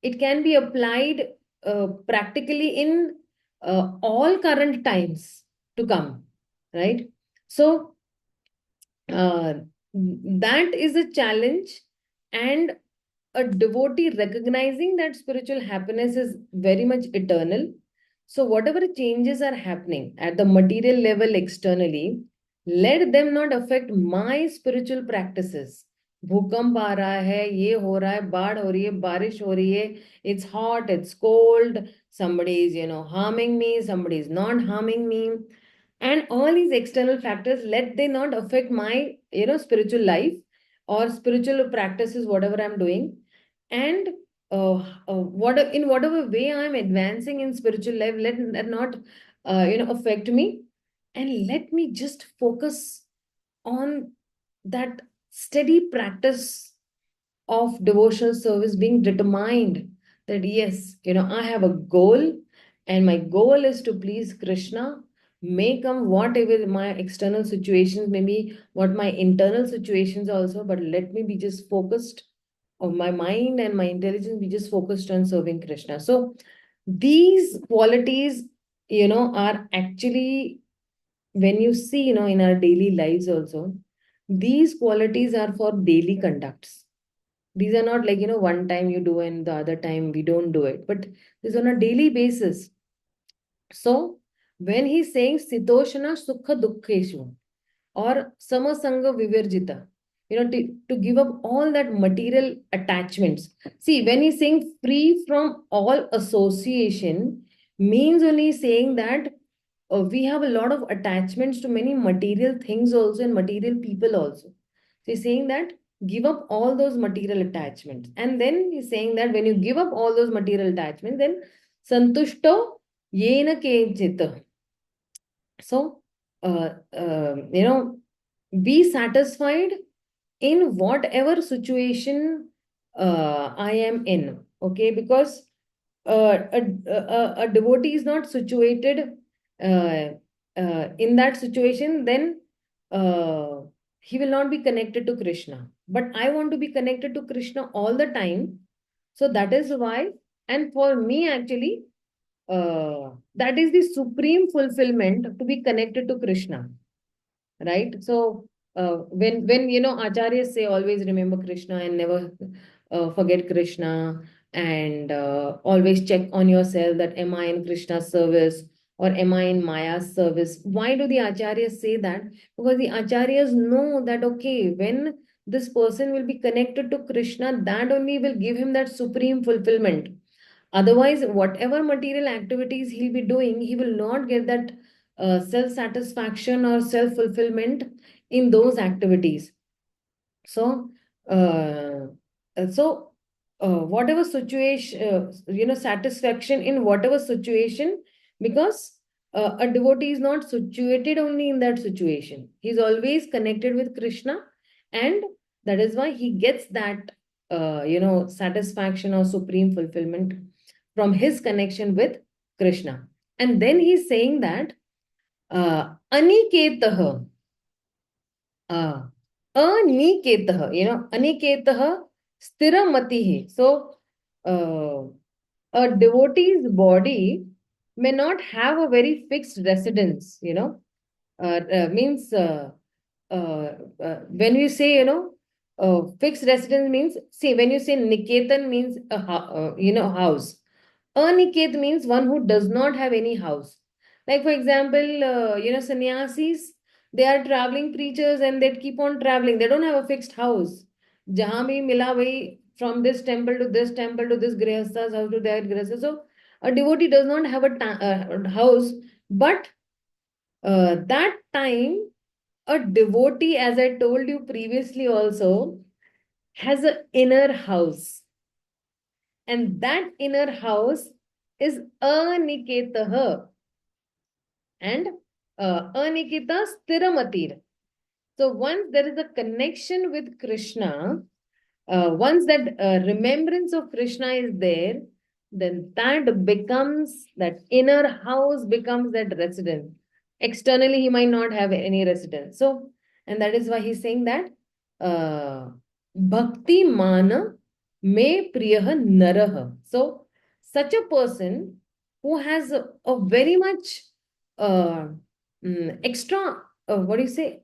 it can be applied practically in all current times to come, right? So that is a challenge, and a devotee recognizing that spiritual happiness is very much eternal. So, whatever changes are happening at the material level externally, let them not affect my spiritual practices. भूकंप आ रहा है, ये हो रहा है, बाढ़ हो रही है, बारिश हो रही है, it's hot, it's cold, somebody is, harming me, somebody is not harming me. And all these external factors, let they not affect my, spiritual life or spiritual practices, whatever I'm doing. And in whatever way I'm advancing in spiritual life, let that not affect me, and let me just focus on that steady practice of devotional service, being determined that yes, I have a goal, and my goal is to please Krishna. May come whatever my external situations, maybe what my internal situations also, but let me be just focused of my mind and my intelligence be just focused on serving Krishna. So these qualities, are actually, when you see, in our daily lives also, these qualities are for daily conducts. These are not like, one time you do and the other time we don't do it, but this is on a daily basis. So when he's saying Sitoshana Sukha Dukkheshu, or samasanga vivirjita. To give up all that material attachments. See, when he's saying free from all association, means only saying that we have a lot of attachments to many material things also and material people also. So he's saying that give up all those material attachments. And then he's saying that when you give up all those material attachments, then santushto yena kenchita. So, be satisfied in whatever situation I am in. Okay, because a devotee is not situated uh, in that situation, then uh, he will not be connected to Krishna. But I want to be connected to Krishna all the time. So that is why, and for me, actually, that is the supreme fulfillment to be connected to Krishna, right? So when acharyas say always remember Krishna and never forget Krishna, and always check on yourself that am I in Krishna's service or am I in Maya's service. Why do the acharyas say that? Because the acharyas know that okay, when this person will be connected to Krishna, that only will give him that supreme fulfillment. Otherwise, whatever material activities he'll be doing, he will not get that self satisfaction or self fulfillment in those activities. So, uh, whatever situation, satisfaction in whatever situation, because a devotee is not situated only in that situation. He's always connected with Krishna, and that is why he gets that, satisfaction or supreme fulfillment from his connection with Krishna. And then he's saying that, Aniketah, uh, Aniketah, Aniketah Stiramatihi. So, a devotee's body may not have a very fixed residence, means when you say, fixed residence means, see, when you say Niketan means house. Aniket means one who does not have any house. Like, for example, sannyasis, they are traveling preachers and they keep on traveling. They don't have a fixed house. Jahan bhi mila bhai, from this temple to this temple to this grihastha's house to that grihastha. So, a devotee does not have a house, but that time, a devotee, as I told you previously also, has an inner house. And that inner house is aniketah. And anikita sthiramatir. So once there is a connection with Krishna, once that remembrance of Krishna is there, then that inner house becomes that residence. Externally, he might not have any residence. So, and that is why he's saying that bhakti mana me priyah narah. So, such a person who has a very much uh, extra, what do you say?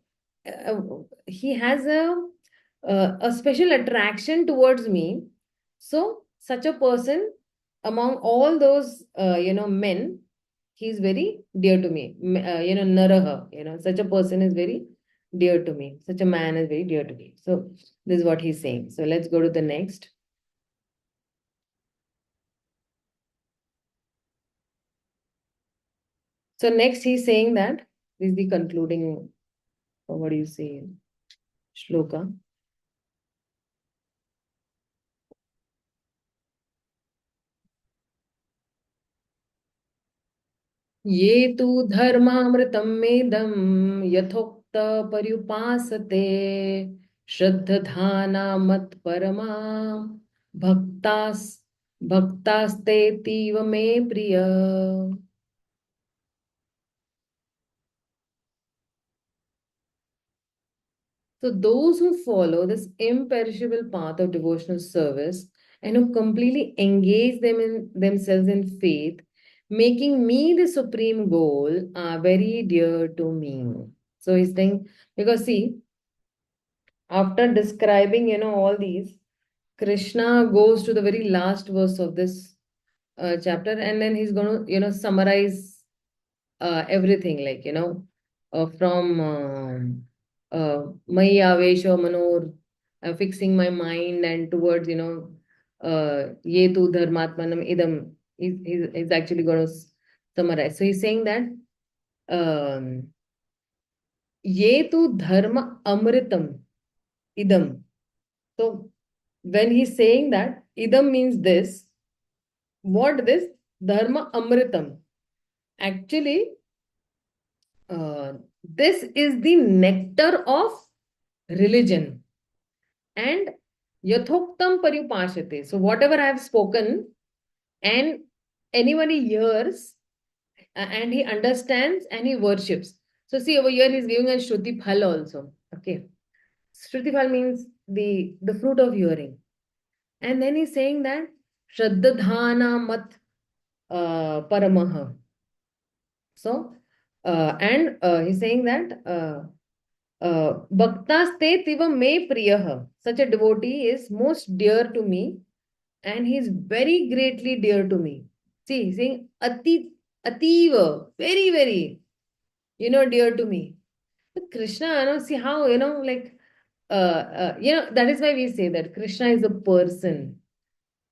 He has a special attraction towards me. So, such a person among all those, men, he's very dear to me. Naraha, such a person is very dear to me. Such a man is very dear to me. So, this is what he's saying. So, let's go to the next. So, next he's saying that this is the concluding, what do you say, shloka. ये तु धर्मामृतं मेदं यथोक्त पर्युपासते श्रद्धधाना मत्परमा भक्तास भक्तास्तेतीव मे प्रिय. So those who follow this imperishable path of devotional service and who completely engage themselves in faith, making me the supreme goal, are very dear to me. So he's saying, because see, after describing, all these, Krishna goes to the very last verse of this chapter, and then he's going to, summarize everything, like, from Maya Vesho Manor, fixing my mind and towards, Ye tu dharmatmanam idam. He's actually going to summarize. So he's saying that um, Ye tu dharma amritam idam. So when he's saying that, idam means this. What this? Dharma amritam. Actually, uh, this is the nectar of religion. And yathoktam paripashate. So whatever I have spoken and anybody hears and he understands and he worships. So see over here he's giving a Shruti Phal also. Okay. Shruti Phal means the fruit of hearing. And then he's saying that Shraddhadhana mat paramaha. So and he's saying that Bhaktaste tiva me priyaha. Such a devotee is most dear to me and he is very greatly dear to me. See, he's saying ativa, very, very, dear to me. But Krishna, see how, like, that is why we say that Krishna is a person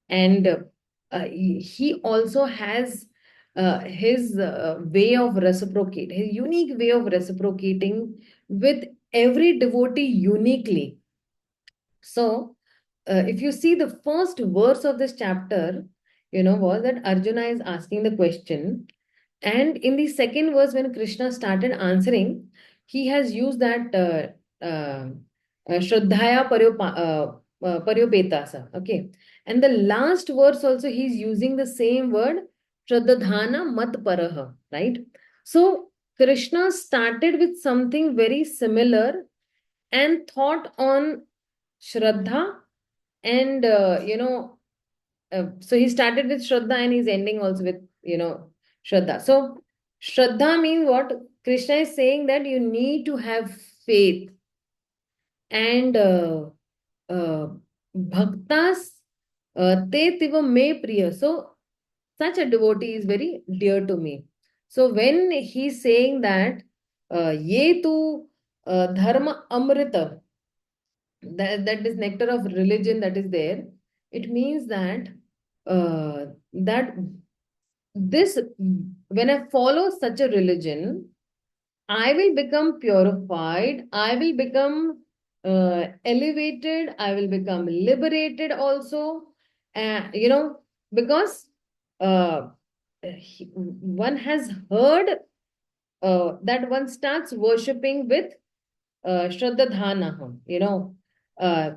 and he also has his way of reciprocate, his unique way of reciprocating with every devotee uniquely. So, if you see the first verse of this chapter, was that Arjuna is asking the question. And in the second verse, when Krishna started answering, he has used that Shraddhaya Paryopetasa. Okay. And the last verse also, he's using the same word, Shraddhadhana Mat Paraha. Right. So, Krishna started with something very similar and thought on Shraddha and so he started with Shraddha and he's ending also with Shraddha. So Shraddha means what? Krishna is saying that you need to have faith and uh, bhaktas te tiva me priya. So such a devotee is very dear to me. So when he's saying that ye tu dharma amrita, that is nectar of religion that is there, it means that that this when I follow such a religion, I will become purified, I will become elevated, I will become liberated also, because uh, one has heard that one starts worshipping with Shraddha uh,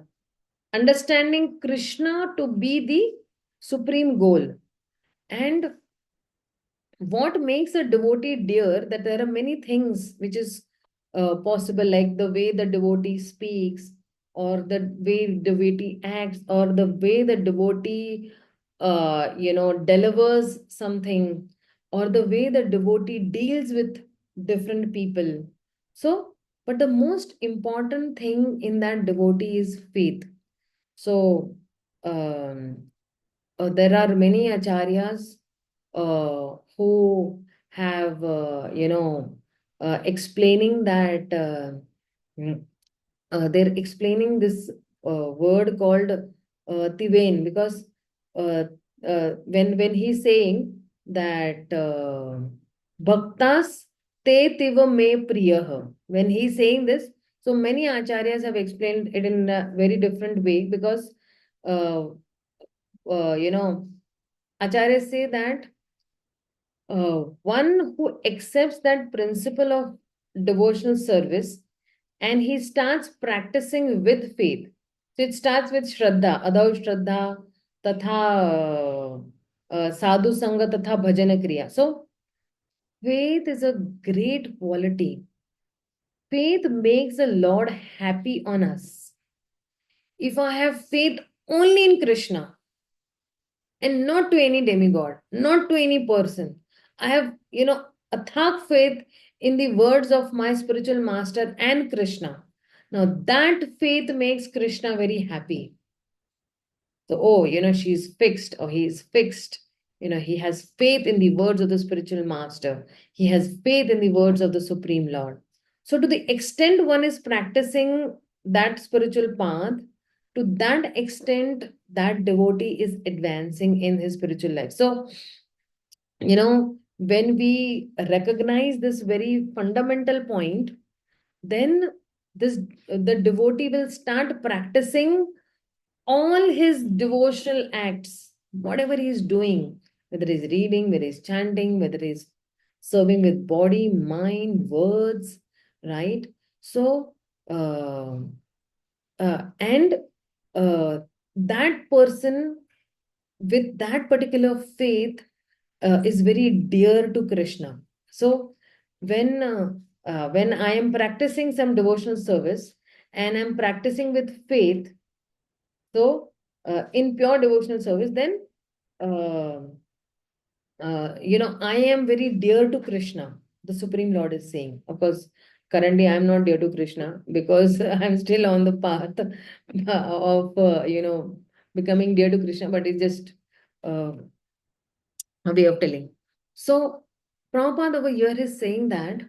understanding Krishna to be the supreme goal. And what makes a devotee dear, that there are many things which is possible, like the way the devotee speaks, or the way devotee acts, or the way the devotee, delivers something, or the way the devotee deals with different people. So, but the most important thing in that devotee is faith. So, there are many acharyas who have, explaining that they're explaining this word called Tivain, because when he's saying that Bhaktas te tiva me priyaha, when he's saying this, so many acharyas have explained it in a very different way, because uh, acharyas say that one who accepts that principle of devotional service and he starts practicing with faith. So it starts with Shraddha, Adau Shraddha, Tatha Sadhu Sangha, Tatha Bhajana Kriya. So faith is a great quality. Faith makes the Lord happy on us. If I have faith only in Krishna, and not to any demigod, not to any person. I have, a thak faith in the words of my spiritual master and Krishna. Now that faith makes Krishna very happy. So, oh, she's fixed or he is fixed. He has faith in the words of the spiritual master. He has faith in the words of the Supreme Lord. So to the extent one is practicing that spiritual path, to that extent that devotee is advancing in his spiritual life. So, when we recognize this very fundamental point, then this the devotee will start practicing all his devotional acts, whatever he is doing, whether he's reading, whether he's chanting, whether he's serving with body, mind, words, right? So, uh, and that person with that particular faith is very dear to Krishna. So, when I am practicing some devotional service and I'm practicing with faith, so in pure devotional service, then uh, I am very dear to Krishna. The Supreme Lord is saying. Of course, currently I'm not dear to Krishna because I'm still on the path of becoming dear to Krishna, but it's just uh, a way of telling. So Prabhupada over here is saying that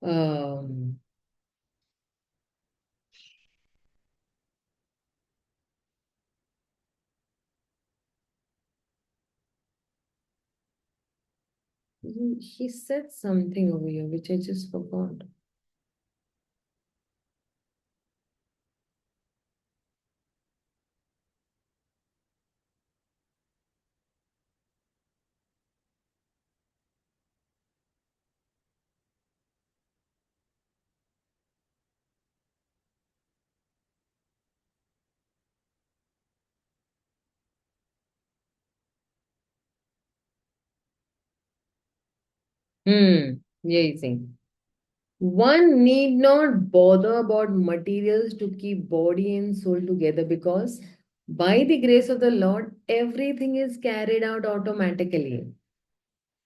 um, he said something over here which I just forgot. Yeah, see. One need not bother about materials to keep body and soul together because by the grace of the Lord, everything is carried out automatically.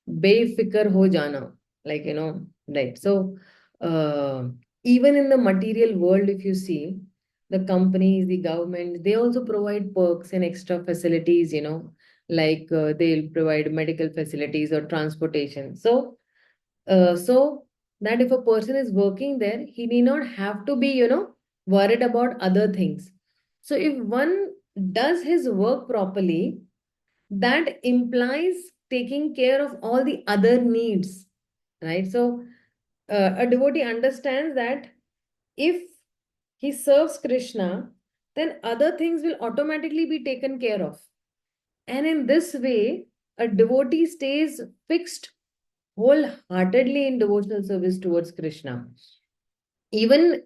बेफिक्र हो जाना, like, right? So uh, even in the material world, if you see, the companies, the government, they also provide perks and extra facilities, like they'll provide medical facilities or transportation. So that if a person is working there, he need not have to be, worried about other things. So if one does his work properly, that implies taking care of all the other needs, right? So a devotee understands that if he serves Krishna, then other things will automatically be taken care of. And in this way, a devotee stays fixed wholeheartedly in devotional service towards Krishna. Even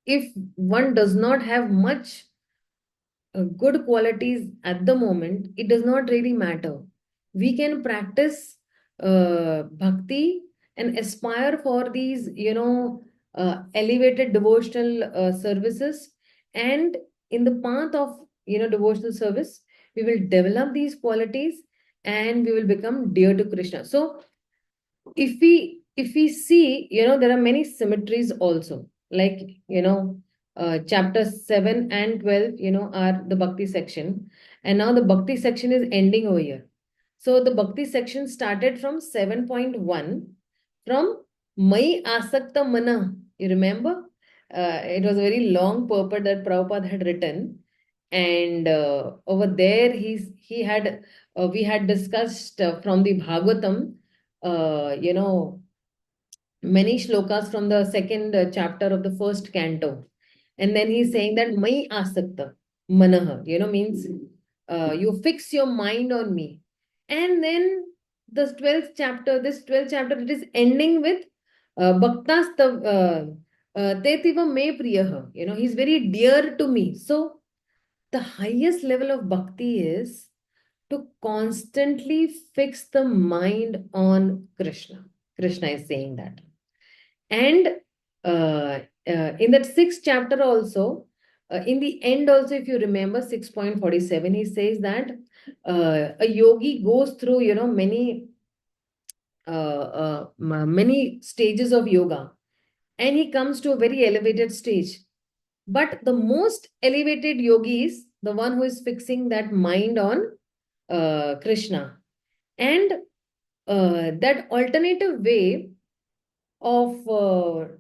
if one does not have much good qualities at the moment, it does not really matter. We can practice bhakti and aspire for these, elevated devotional services. And in the path of, devotional service, we will develop these qualities and we will become dear to Krishna. So if we see, there are many symmetries also, like, chapter 7 and 12, are the bhakti section, and now the bhakti section is ending over here. So the bhakti section started from 7.1, from Mai Asakta Mana. You remember? It was a very long purport that Prabhupada had written. And over there, he had we had discussed from the Bhagavatam, many shlokas from the second chapter of the first canto. And then he's saying that Mai Asakta Manaha, means you fix your mind on me. And then this 12th chapter, it is ending with Bhaktas Tetiva Me Priyaha. He's very dear to me. So the highest level of bhakti is to constantly fix the mind on Krishna. Krishna is saying that. And in that sixth chapter also, in the end also, if you remember 6.47, he says that a yogi goes through, many stages of yoga, and he comes to a very elevated stage. But the most elevated yogi is the one who is fixing that mind on Krishna. And that alternative way of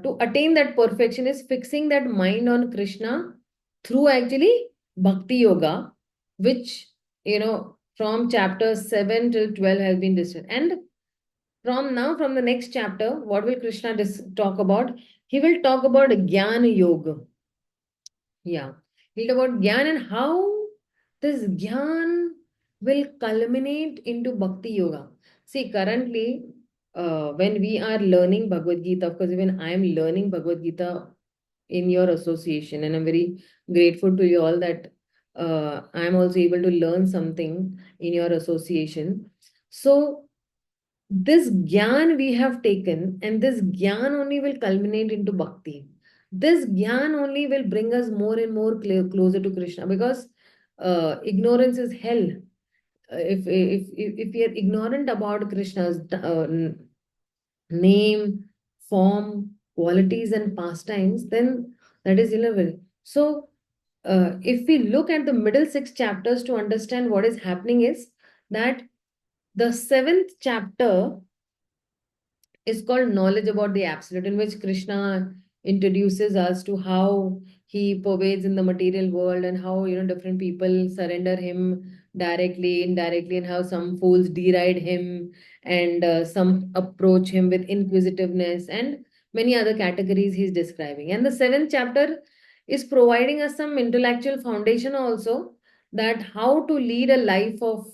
to attain that perfection is fixing that mind on Krishna through actually bhakti yoga, which from chapter 7 till 12 has been discussed. And from the next chapter, what will Krishna talk about? He will talk about Jnana Yoga. Yeah. He'll talk about Gyan and how this Gyan will culminate into Bhakti Yoga. See, currently, when we are learning Bhagavad Gita, of course, even I am learning Bhagavad Gita in your association, and I'm very grateful to you all that I'm also able to learn something in your association. So, this gyan we have taken, and this gyan only will culminate into bhakti. This gyan only will bring us more and more closer to Krishna, because ignorance is hell. If we are ignorant about Krishna's name, form, qualities, and pastimes, then that is irrelevant. So, if we look at the middle six chapters to understand what is happening, is that the seventh chapter is called Knowledge About the Absolute, in which Krishna introduces us to how he pervades in the material world, and how different people surrender him directly, indirectly, and how some fools deride him, and some approach him with inquisitiveness, and many other categories he's describing. And the seventh chapter is providing us some intellectual foundation also, that how to lead a life of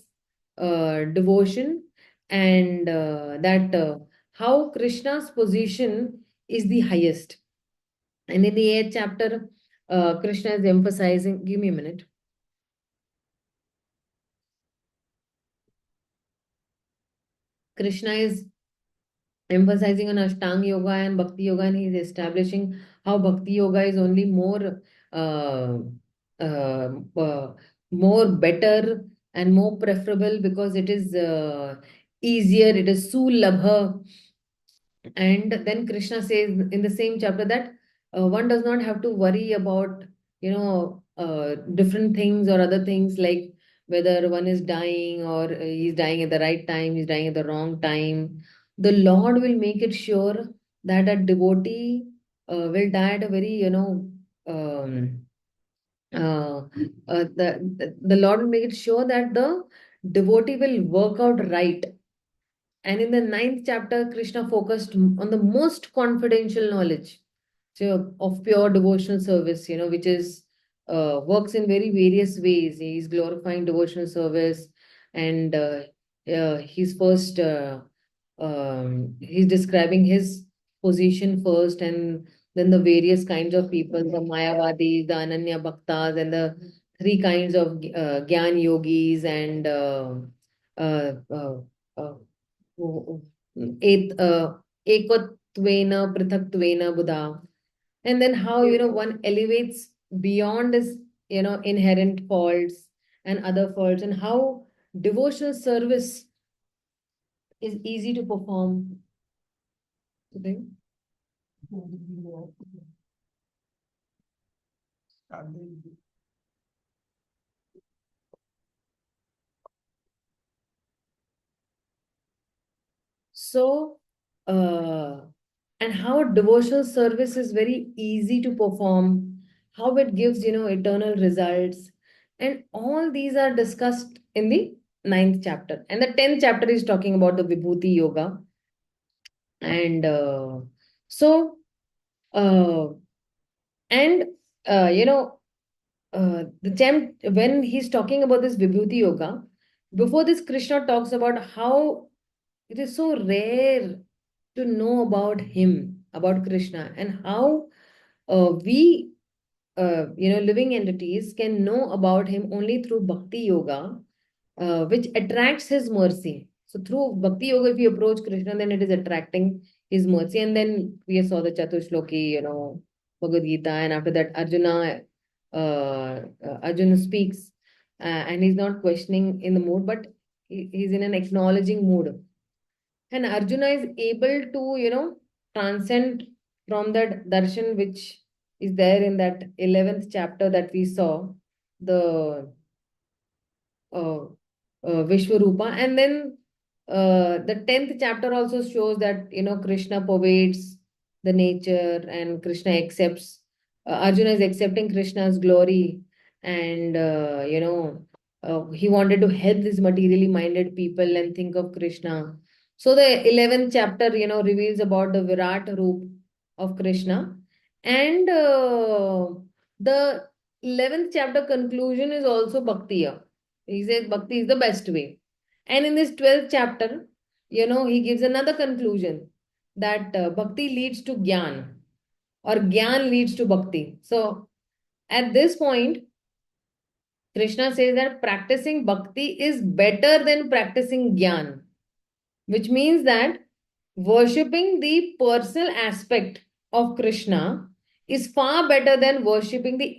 devotion, and that how Krishna's position is the highest. And in the eighth chapter, Krishna is emphasizing, give me a minute. Krishna is emphasizing on Ashtanga Yoga and Bhakti Yoga, and he is establishing how Bhakti Yoga is only uh, uh, uh, more better and more preferable, because it is easier, it is sulabha. And then Krishna says in the same chapter that one does not have to worry about, different things or other things, like whether one is dying, or he's dying at the right time, he's dying at the wrong time. The Lord will make it sure that a devotee will die at a very, um, the Lord will make it sure that the devotee will work out right. And in the ninth chapter, Krishna focused on the most confidential knowledge, so of pure devotional service, which is works in very various ways. He's glorifying devotional service, and he's first he's describing his position first, and then the various kinds of people, the Mayavadis, the Ananya Bhaktas, and the three kinds of Gyan yogis, and uh, uh, uh, ekvatvena prithaktvena buddha. And then how one elevates beyond his inherent faults and other faults, and how devotional service is easy to perform today. So, and how devotional service is very easy to perform, how it gives, eternal results. And all these are discussed in the ninth chapter. And the 10th chapter is talking about the Vibhuti Yoga. And so, uh, and, you know, when he's talking about this Vibhuti Yoga, before this, Krishna talks about how it is so rare to know about him, about Krishna, and how we, living entities can know about him only through Bhakti Yoga, which attracts his mercy. So through Bhakti Yoga, if you approach Krishna, then it is attracting his mercy. And then we saw the Chatushloki, Bhagavad Gita, and after that, Arjuna speaks, and he's not questioning in the mood, but he's in an acknowledging mood. And Arjuna is able to, transcend from that darshan, which is there in that 11th chapter that we saw, the uh, Vishwarupa. And then the 10th chapter also shows that, Krishna pervades the nature and Krishna accepts, Arjuna is accepting Krishna's glory. And, he wanted to help these materially minded people and think of Krishna. So the 11th chapter, reveals about the Virat Roop of Krishna. And the 11th chapter conclusion is also Bhaktiya. He says Bhakti is the best way. And in this 12th chapter, he gives another conclusion that Bhakti leads to Gyan or Gyan leads to Bhakti. So at this point, Krishna says that practicing Bhakti is better than practicing Gyan, which means that worshipping the personal aspect of Krishna is far better than worshipping the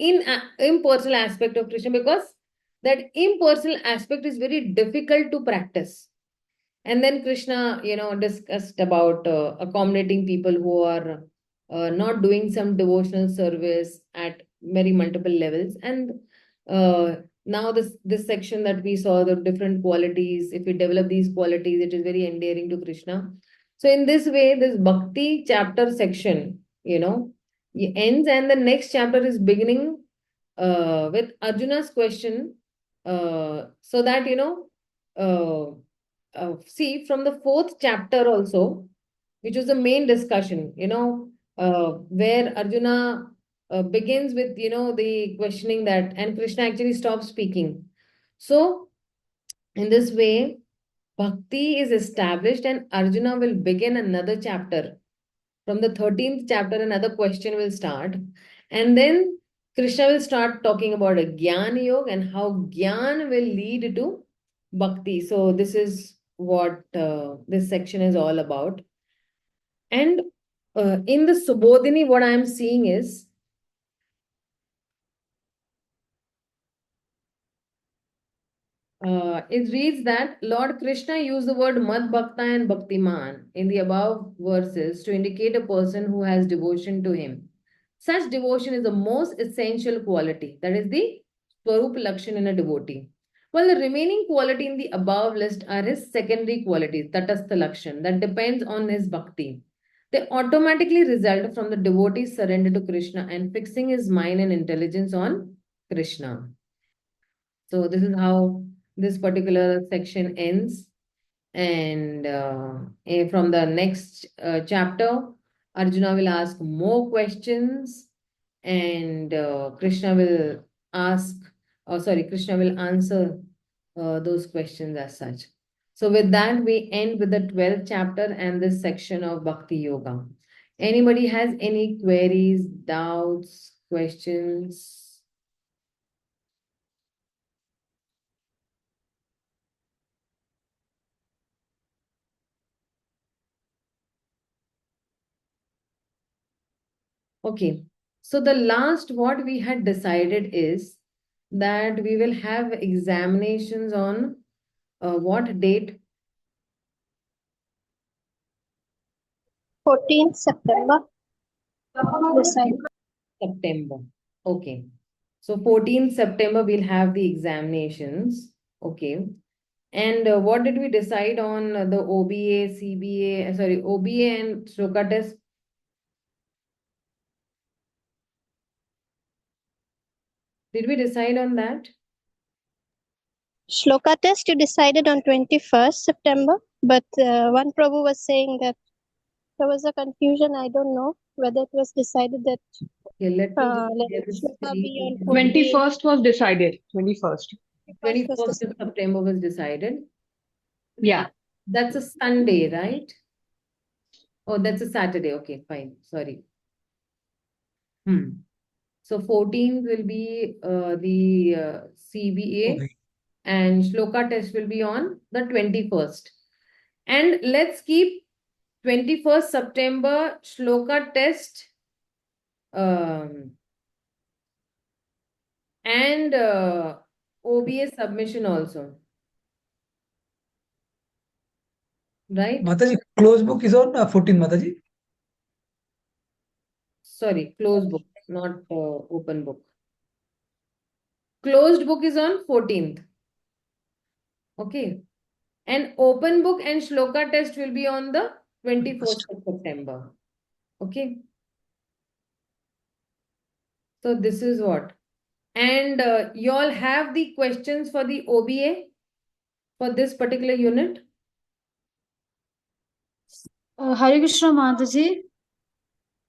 impersonal aspect of Krishna, because that impersonal aspect is very difficult to practice. And then Krishna, discussed about accommodating people who are not doing some devotional service at very multiple levels. And now this section that we saw, the different qualities, if we develop these qualities, it is very endearing to Krishna. So in this way, this Bhakti chapter section, ends, and the next chapter is beginning with Arjuna's question, so that, see from the fourth chapter also, which was the main discussion, where Arjuna begins with, the questioning that, and Krishna actually stops speaking. So, in this way, Bhakti is established, and Arjuna will begin another chapter. From the 13th chapter, another question will start. And then Krishna will start talking about a Gyan Yoga and how Gyan will lead to Bhakti. So, this is what this section is all about. And in the Subodhini, what I am seeing is it reads that Lord Krishna used the word Mad Bhakta and Bhaktiman in the above verses to indicate a person who has devotion to him. Such devotion is the most essential quality, that is the Swarup Lakshan in a devotee. While the remaining quality in the above list are his secondary qualities, Tatastha Lakshan, that depends on his bhakti. They automatically result from the devotee's surrender to Krishna and fixing his mind and intelligence on Krishna. So this is how this particular section ends. And from the next chapter, Arjuna will ask more questions, and Krishna will Krishna will answer those questions as such. So with that, we end with the 12th chapter and this section of Bhakti Yoga. Anybody has any queries, doubts, questions? Okay. So the last what we had decided is that we will have examinations on what date? 14th September. Decided. September. Okay. So 14th September we'll have the examinations. Okay. And what did we decide on the OBA, CBA, sorry, OBA and Shloka test? Did we decide on that? Shloka test you decided on 21st September, but one Prabhu was saying that there was a confusion. I don't know whether it was decided that Okay, let me let just Shloka see. be on 21st was decided. 21st. 21st of decided. September was decided. Yeah. That's a Sunday, right? Oh, that's a Saturday. Okay, fine. Sorry. So 14th will be the CBA, Okay. and Shloka test will be on the 21st. And let's keep 21st September Shloka test and OBA submission also. Right? Mataji, close book is on 14, Mataji. Sorry, closed book, not open book. Closed book is on 14th. Okay. And open book and shloka test will be on the 21st of September. Okay. So this is what. And you all have the questions for the OBA for this particular unit? हरे कृष्णा माता जी।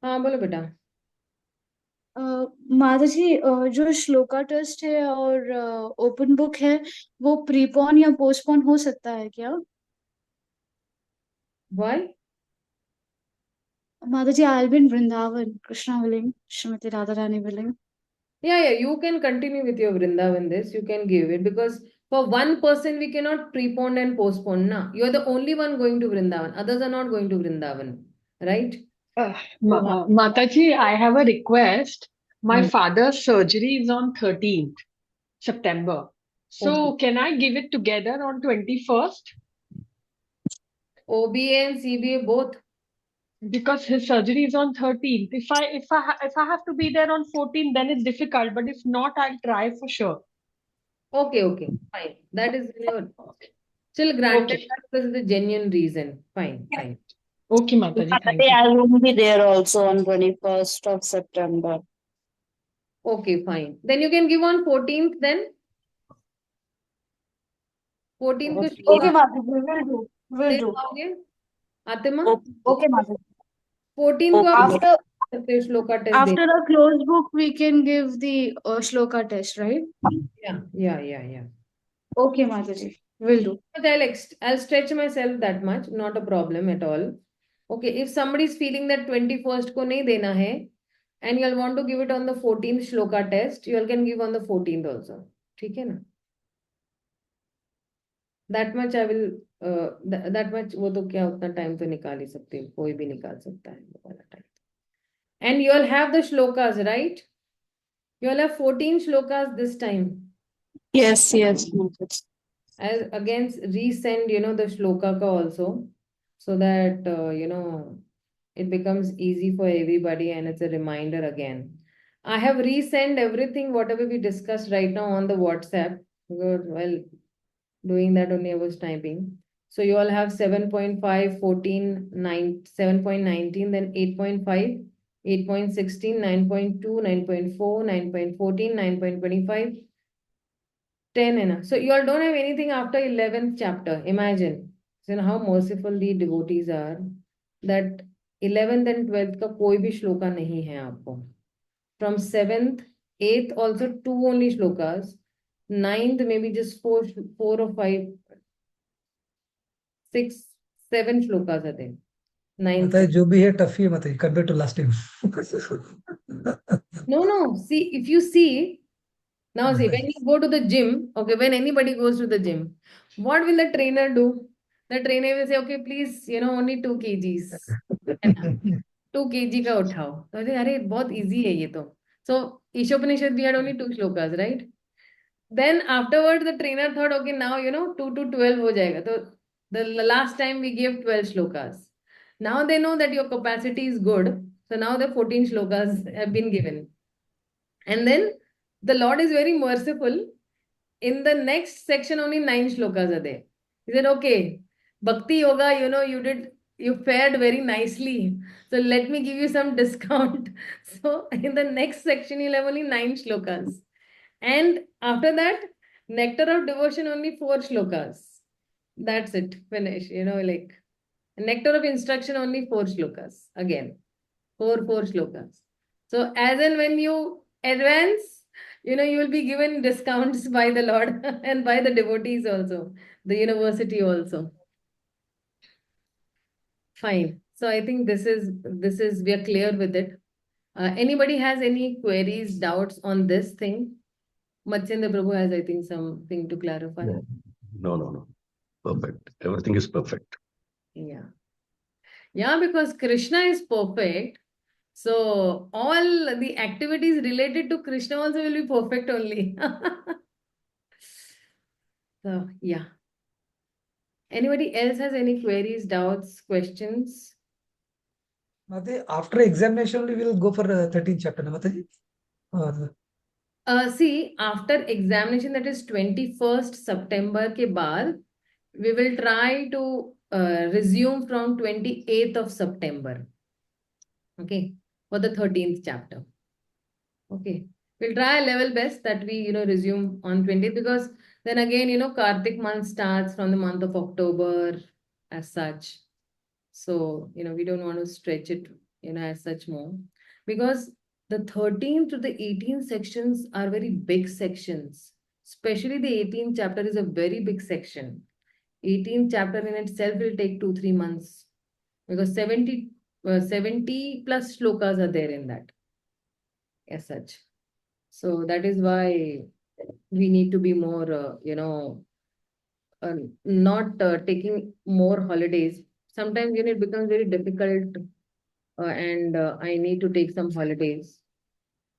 हाँ बोलो बेटा। माता जी, जो shloka test है और open book है वो प्रीपोन या पोस्टपोन हो सकता है क्या? Why? माता जी, I'll be in Vrindavan, Krishna willing, Srimati Radharani willing. Yeah, you can continue with your Vrindavan this. You can give it because for one person we cannot prepone and postpone. Na, you are the only one going to Vrindavan. Others are not going to Vrindavan, right? Mataji, I have a request. My Hmm. father's surgery is on 13th September. So Okay. can I give it together on 21st? OBA and CBA both. Because his surgery is on 13th. If I have to be there on 14th, then it's difficult. But if not, I'll try for sure. Okay, fine. That is still granted Okay. because it's a genuine reason. Fine. Okay, Mataji. Thank you. I will be there also on 21st of September. Okay, fine. Then you can give on 14th then. 14th को Okay, shloka Mataji, will they do. पाओगे आतिमा? Okay, Mataji. 14 को आप After सकते हो Shloka test दे. after a closed book, we can give the shloka test, right? Yeah. Okay, माता जी, will do. But I'll stretch myself that much, not a problem at all. Okay, if somebody is feeling that 21st को नहीं देना है and you'll want to give it on the 14th shloka test, you all can give on the 14th also. ठीक है ना? That much I will that much वो तो क्या उतना टाइम तो निकाल ही सकते हो, कोई भी निकाल सकता है वो वाला time. And you all have the shlokas, right? You all have 14 shlokas this time. Yes, Mataji. I'll again resend, the shloka ka also, so that, it becomes easy for everybody and it's a reminder again. I have resend everything, whatever we discussed right now on the WhatsApp. Because, well, doing that only I was typing. So you all have 7.5, 14, 9, 7.19, then 8.5, 8.16, 9.2, 9.4, 9.14, 9.25, 10 है ना. So you all don't have anything after 11th chapter. Imagine. So how merciful the devotees are that 11th and 12th का कोई भी श्लोका नहीं है आपको. From 7th, 8th also 2 only shlokas. 9th maybe just 4 or 5, 6, 7 shlokas are there. 9th. माता जी जो भी है टफ ही है माता जी compare to last time. No. See, if you see, now see, when you go to the gym, okay, when anybody goes to the gym, what will the trainer do? The trainer will say, okay, please, only 2 kgs. है ना? 2 kg का उठाओ. तो अरे बहुत easy है ये तो. So, Ishopanishad, we had only 2 shlokas, right? Then afterwards, the trainer thought, okay, now, 2 to 12 हो जाएगा. So, the last time we gave 12 shlokas. Now they know that your capacity is good. So now the 14 shlokas have been given. And then the Lord is very merciful. In the next section, only 9 shlokas are there. He said, okay, Bhakti Yoga, you fared very nicely. So let me give you some discount. So in the next section, you'll have only 9 shlokas. And after that, Nectar of Devotion, only 4 shlokas. That's it. Finish. Nectar of Instruction, only 4 shlokas. Again, 4 shlokas. So as and when you advance, you will be given discounts by the Lord and by the devotees also, the university also. Fine. So I think this is we are clear with it. Anybody has any queries, doubts on this thing? Matsyendra Prabhu has, I think, something to clarify. No. Perfect. Everything is perfect. Yeah. Yeah, because Krishna is perfect. So all the activities related to Krishna also will be perfect only. So, yeah. Anybody else has any queries, doubts, questions? माता after examination only we will go for 13th chapter, na माता जी? See, after examination, that is 21st September के बाद, we will try to resume from 28th of September. Okay, for the 13th chapter. Okay, we'll try our level best that we, resume on 20th, because then again, Kartik month starts from the month of October as such. So, we don't want to stretch it, as such more, because the 13th to the 18th sections are very big sections. Especially the 18th chapter is a very big section. 18th chapter in itself will take 2-3 months, because 70 plus shlokas are there in that as such. So that is why we need to be more, not taking more holidays. Sometimes, it becomes very difficult, and I need to take some holidays.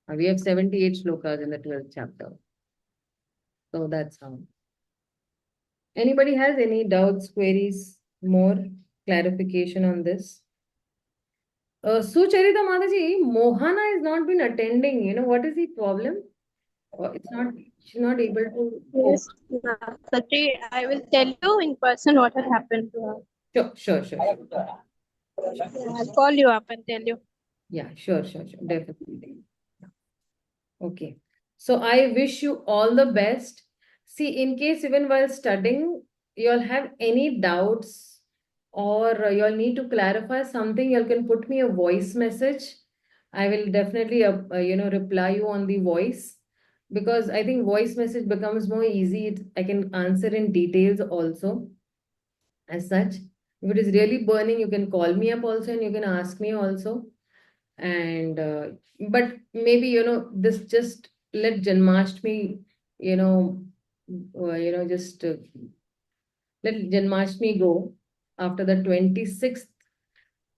We have 78 shlokas in the 12th chapter. So that's how. Anybody has any doubts, queries, more clarification on this? Sucharita Mataji, Mohana has not been attending. What is the problem? She's not able to. Yes, Satri, I will tell you in person what has happened to her. Sure. Yeah, I'll call you up and tell you. Yeah, sure. Definitely. Okay. So I wish you all the best. See, in case even while studying, you'll have any doubts, or you'll need to clarify something, you can put me a voice message. I will definitely, reply you on the voice, because I think voice message becomes more easy. I can answer in details also as such. If it is really burning, you can call me up also, and you can ask me also. And but maybe this, just let Janmashtami, just let Janmashtami go after the 26th.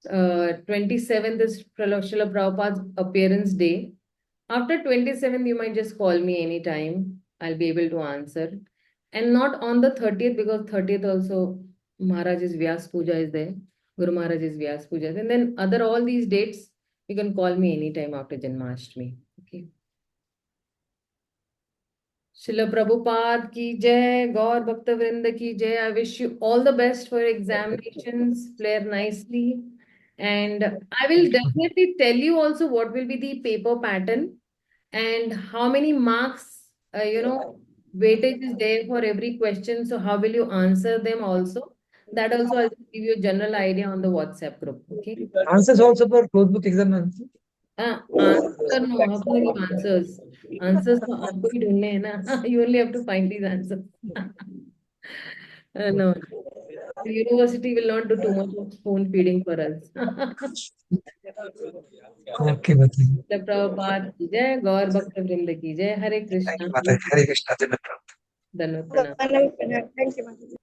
27th is Srila Prabhupada's appearance day. After 27th, you might just call me anytime. I'll be able to answer. And not on the 30th, because 30th also Maharaj's Vyas Puja is there. Guru Maharaj's Vyas Puja. And then all these dates, you can call me anytime after Janmashtami. Okay. Srila Prabhupada ki jai, Gaur Bhakta Vrinda ki jai. I wish you all the best for your examinations. Flare nicely. And I will definitely tell you also what will be the paper pattern and how many marks, weightage is there for every question. So how will you answer them also? That also I'll give you a general idea on the WhatsApp group. Okay. Answers also for closed book exam. Answer no, how can I give answers? Answers तो आपको ही ढूंढने हैं ना. You only have to find these answers. No, the university will not do too much of spoon feeding for us. Okay, Mataji. Srila Prabhupada की जय, गौर भक्त वृंद की जय, हरे Thank Krishna. you, Mataji. Hare Krishna. Janmat Prabhu. धन्यवाद. Thank you, Mataji.